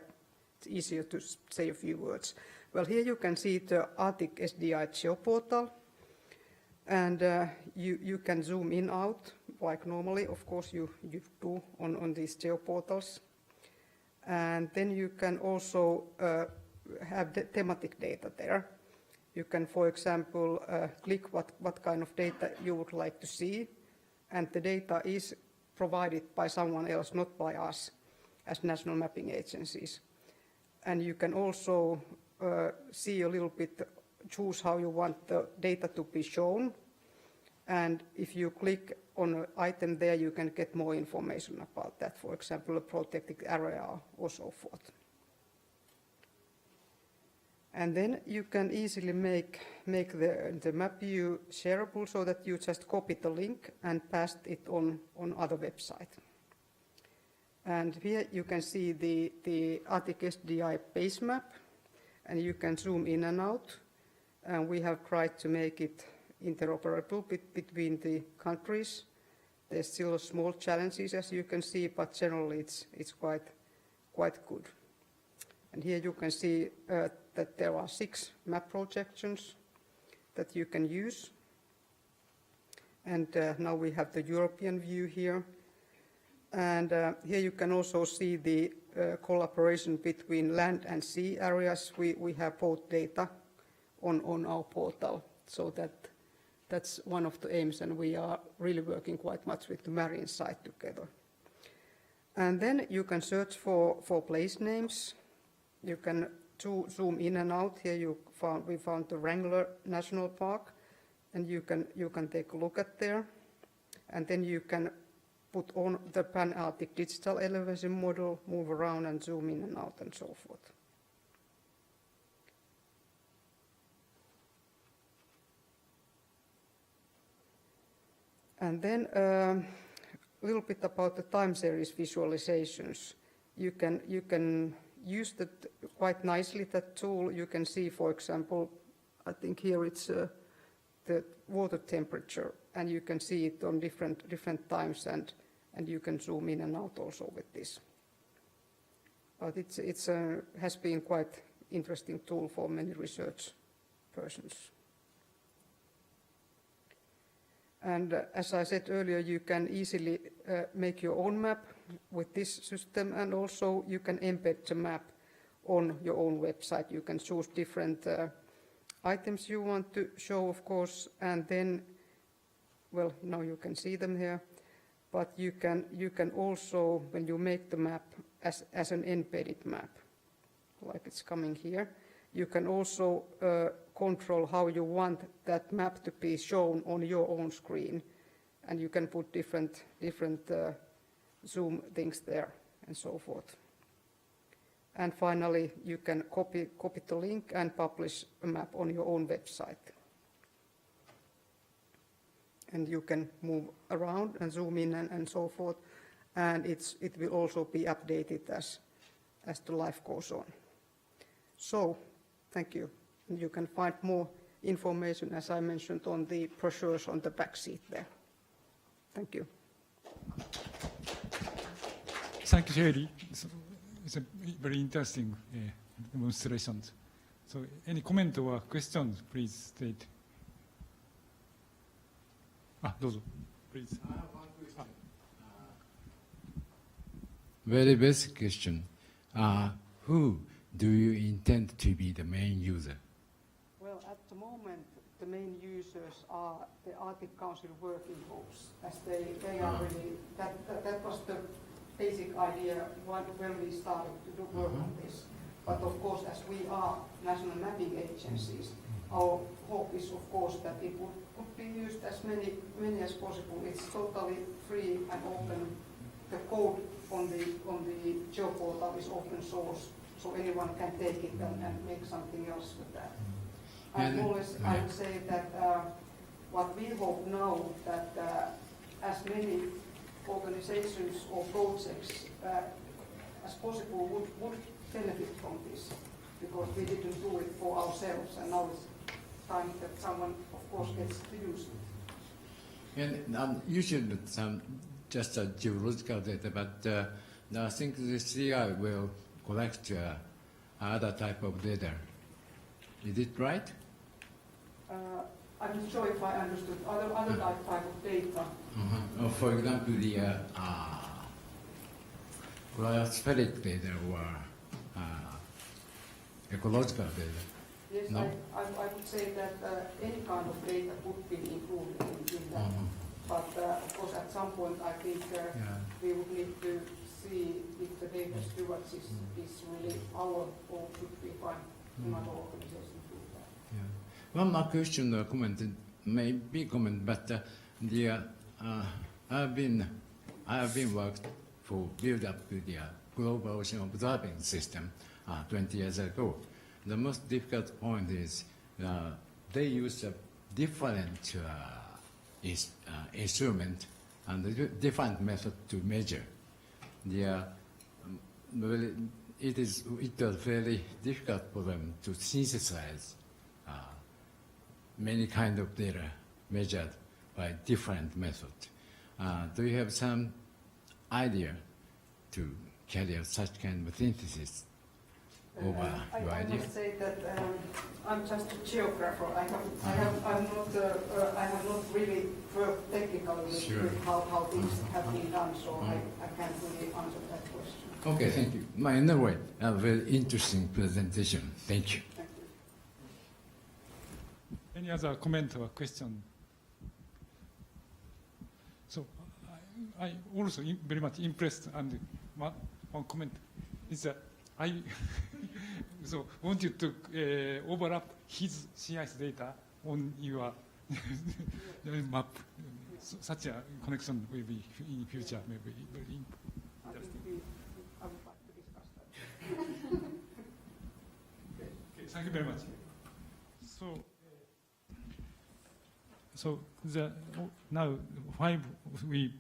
G: it's easier to say a few words. Well, here you can see the Arctic SDI geoportal, and you can zoom in out like normally, of course you do on these geoportals. And then you can also have the thematic data there. You can, for example, click what kind of data you would like to see, and the data is provided by someone else, not by us as national mapping agencies. And you can also see a little bit, choose how you want the data to be shown. And if you click on an item there, you can get more information about that, for example, a protected area or so forth. And then you can easily make the map view shareable so that you just copy the link and paste it on other website. And here you can see the Arctic SDI base map, and you can zoom in and out. And we have tried to make it interoperable between the countries. There's still small challenges, as you can see, but generally it's quite good. And here you can see that there are 6 map projections that you can use. And now we have the European view here. And here you can also see the collaboration between land and sea areas. We have both data on our portal, so that's one of the aims, and we are really working quite much with the marine side together. And then you can search for place names. You can zoom in and out. Here we found the Wrangler National Park, and you can take a look at there. And then you can put on the Pan-Arctic digital elevation model, move around and zoom in and out and so forth. And then a little bit about the time series visualizations. You can use that quite nicely, that tool. You can see, for example, I think here it's the water temperature, and you can see it on different times, and you can zoom in and out also with this. But it has been quite interesting tool for many research persons. And as I said earlier, you can easily make your own map with this system, and also you can embed the map on your own website. You can choose different items you want to show, of course, and then, well, now you can see them here, but you can also, when you make the map as an embedded map, like it's coming here, you can also control how you want that map to be shown on your own screen, and you can put different zoom things there and so forth. And finally, you can copy the link and publish a map on your own website. And you can move around and zoom in and so forth, and it will also be updated as the life goes on. So, thank you. And you can find more information, as I mentioned, on the brochures on the back seat there. Thank you.
A: Thank you, Sherry. It's a very interesting demonstration. So, any comment or questions, please state. どうぞ。Please.
H: I have one very basic question. Who do you intend to be the main user?
G: Well, at the moment, the main users are the Arctic Council working groups, as they are really, that was the basic idea when we started to do work on this. But of course, as we are national mapping agencies, our hope is, of course, that it would be used as many as possible. It's totally free and open. The code on the GEO portal is open source, so anyone can take it and make something else with that. And always, I would say that what we hope now that as many organizations or projects as possible would benefit from this, because we didn't do it for ourselves, and now it's time that someone, of course, gets to use it.
H: And you should just a geological data, but I think the CI will collect other type of data. Is it right?
G: I'm not sure if I understood other type of data.
H: For example, the cryospheric data or ecological data.
G: Yes,
H: No?
G: I would say that any kind of data would be included in that. But of course, at some point, I think we would need to see if the data stewards is really our, or should we find another organization to do that.
H: Yeah. One more question or comment, maybe comment, but I have been worked for build up to the global ocean observing system 20 years ago. The most difficult point is they use a different instrument and a different method to measure. It was very difficult for them to synthesize many kind of data measured by different methods. Do you have some idea to carry out such kind of synthesis over your
G: I
H: idea?
G: must say that I'm just a geographer. I have not really worked technically with how things have been done, so I can't really answer that question.
H: Okay, thank you. Anyway, a very interesting presentation. Thank you.
G: Thank you.
A: Any other comment or question? So I also very much impressed, and one comment is that I so wanted to overlap his CIS data on your map. So such a connection will be in future maybe very
G: I think I would like to discuss that.
A: Okay, thank you very much. So now 5 we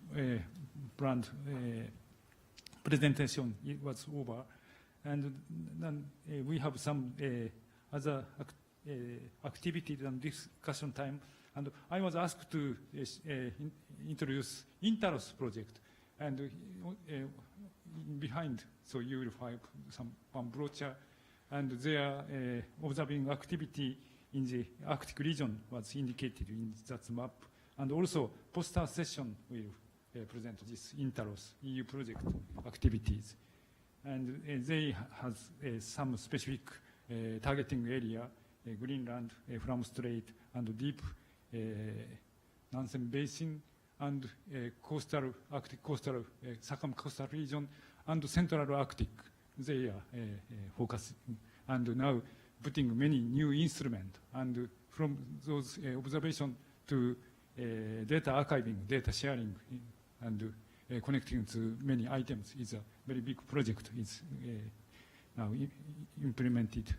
A: planned presentation, it was over, and then we have some other activities and discussion time, and I was asked to introduce Interos project, and behind, so you will find one brochure, and their observing activity in the Arctic region was indicated in that map, and also poster session will present this Interos EU project activities, and they have some specific targeting area, Greenland, Fram Strait, and deep Nansen Basin, and coastal Arctic coastal circumcoastal region, and Central Arctic. They are focusing, and now putting many new instruments, and from those observation to data archiving, data sharing, and connecting to many items is a very big project. It's now implemented,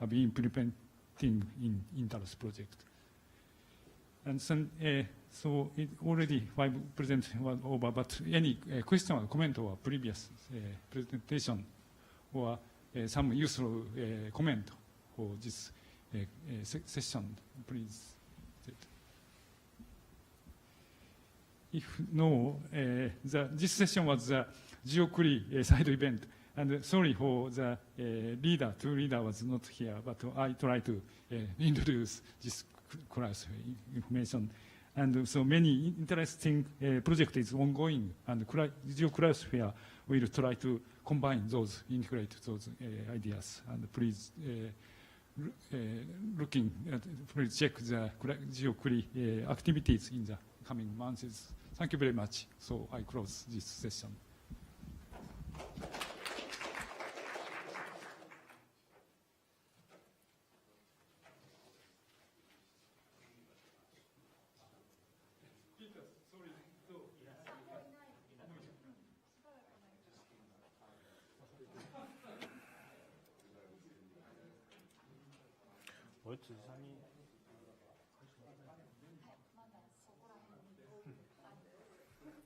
A: have been implementing in Interos project. And so it already 5 present was over, but any question or comment or previous presentation or some useful comment for this session, please. If no, this session was the GeoQuery side event, and sorry for the two leader was not here, but I try to introduce this class information. And so many interesting project is ongoing, and GeoCryosphere we'll try to combine those, integrate those ideas. And please, please check the GEO query activities in the coming months. Thank you very much. So I close this session.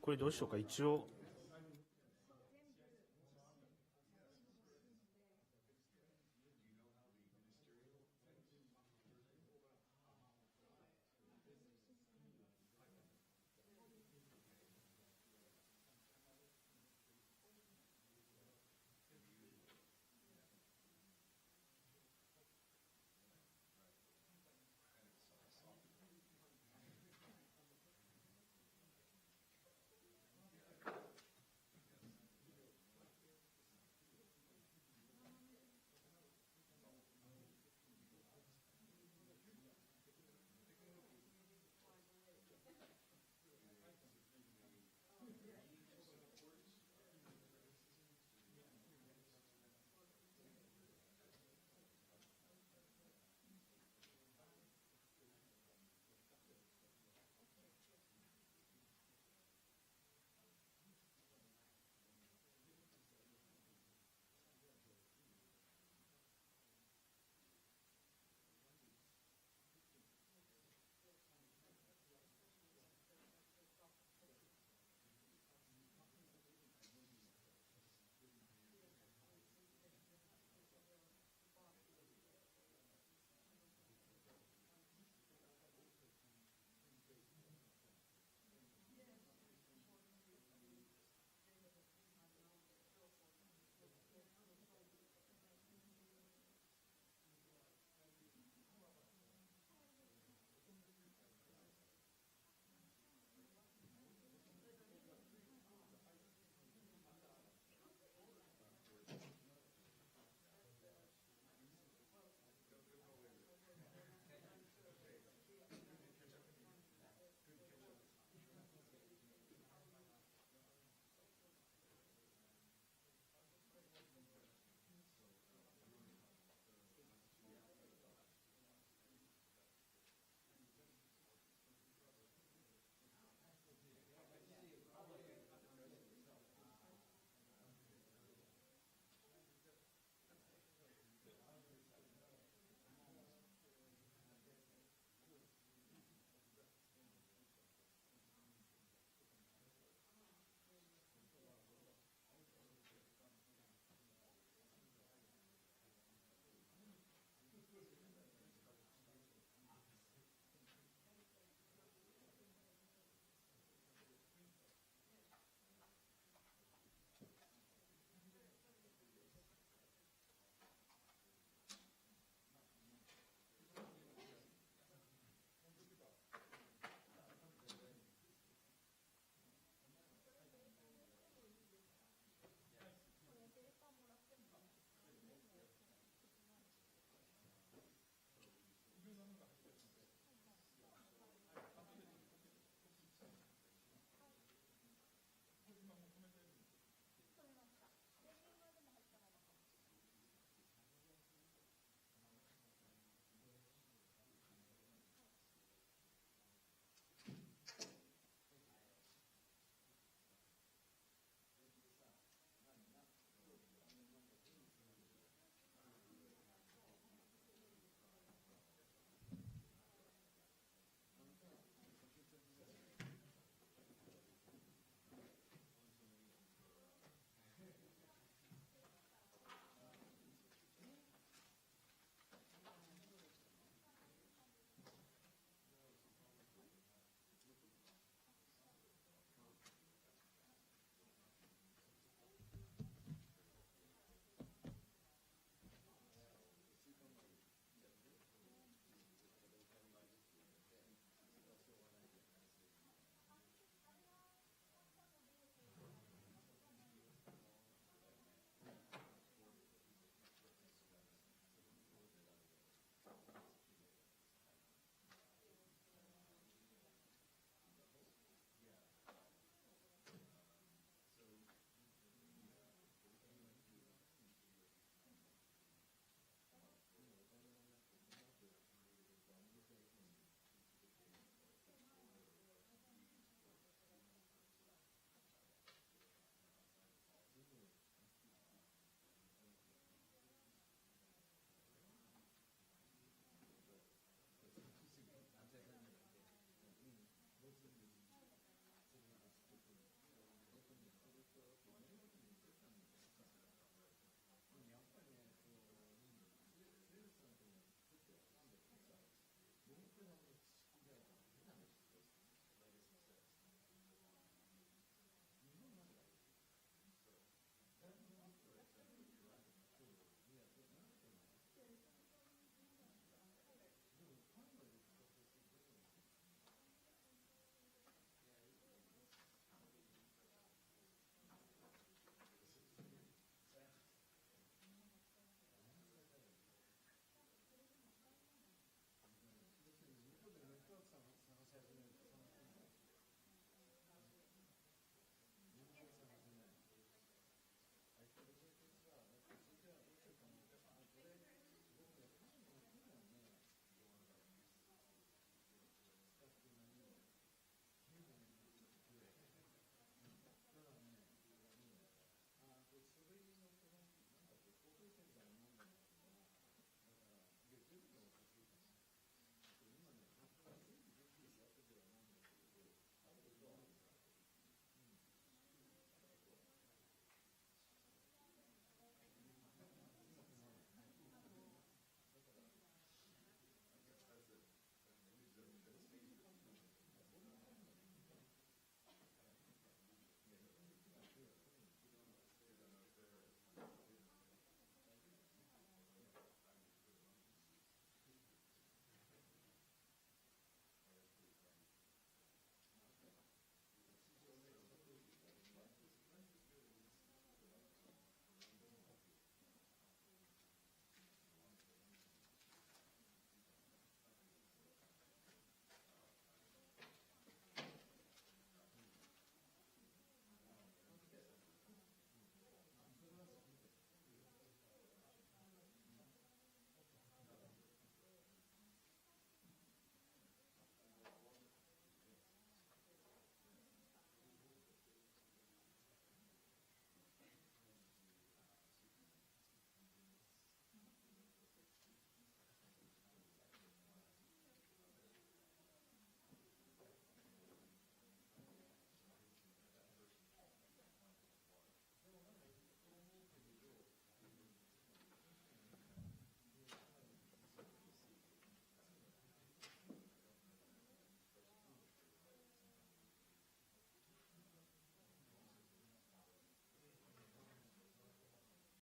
C: これどうしようか、一応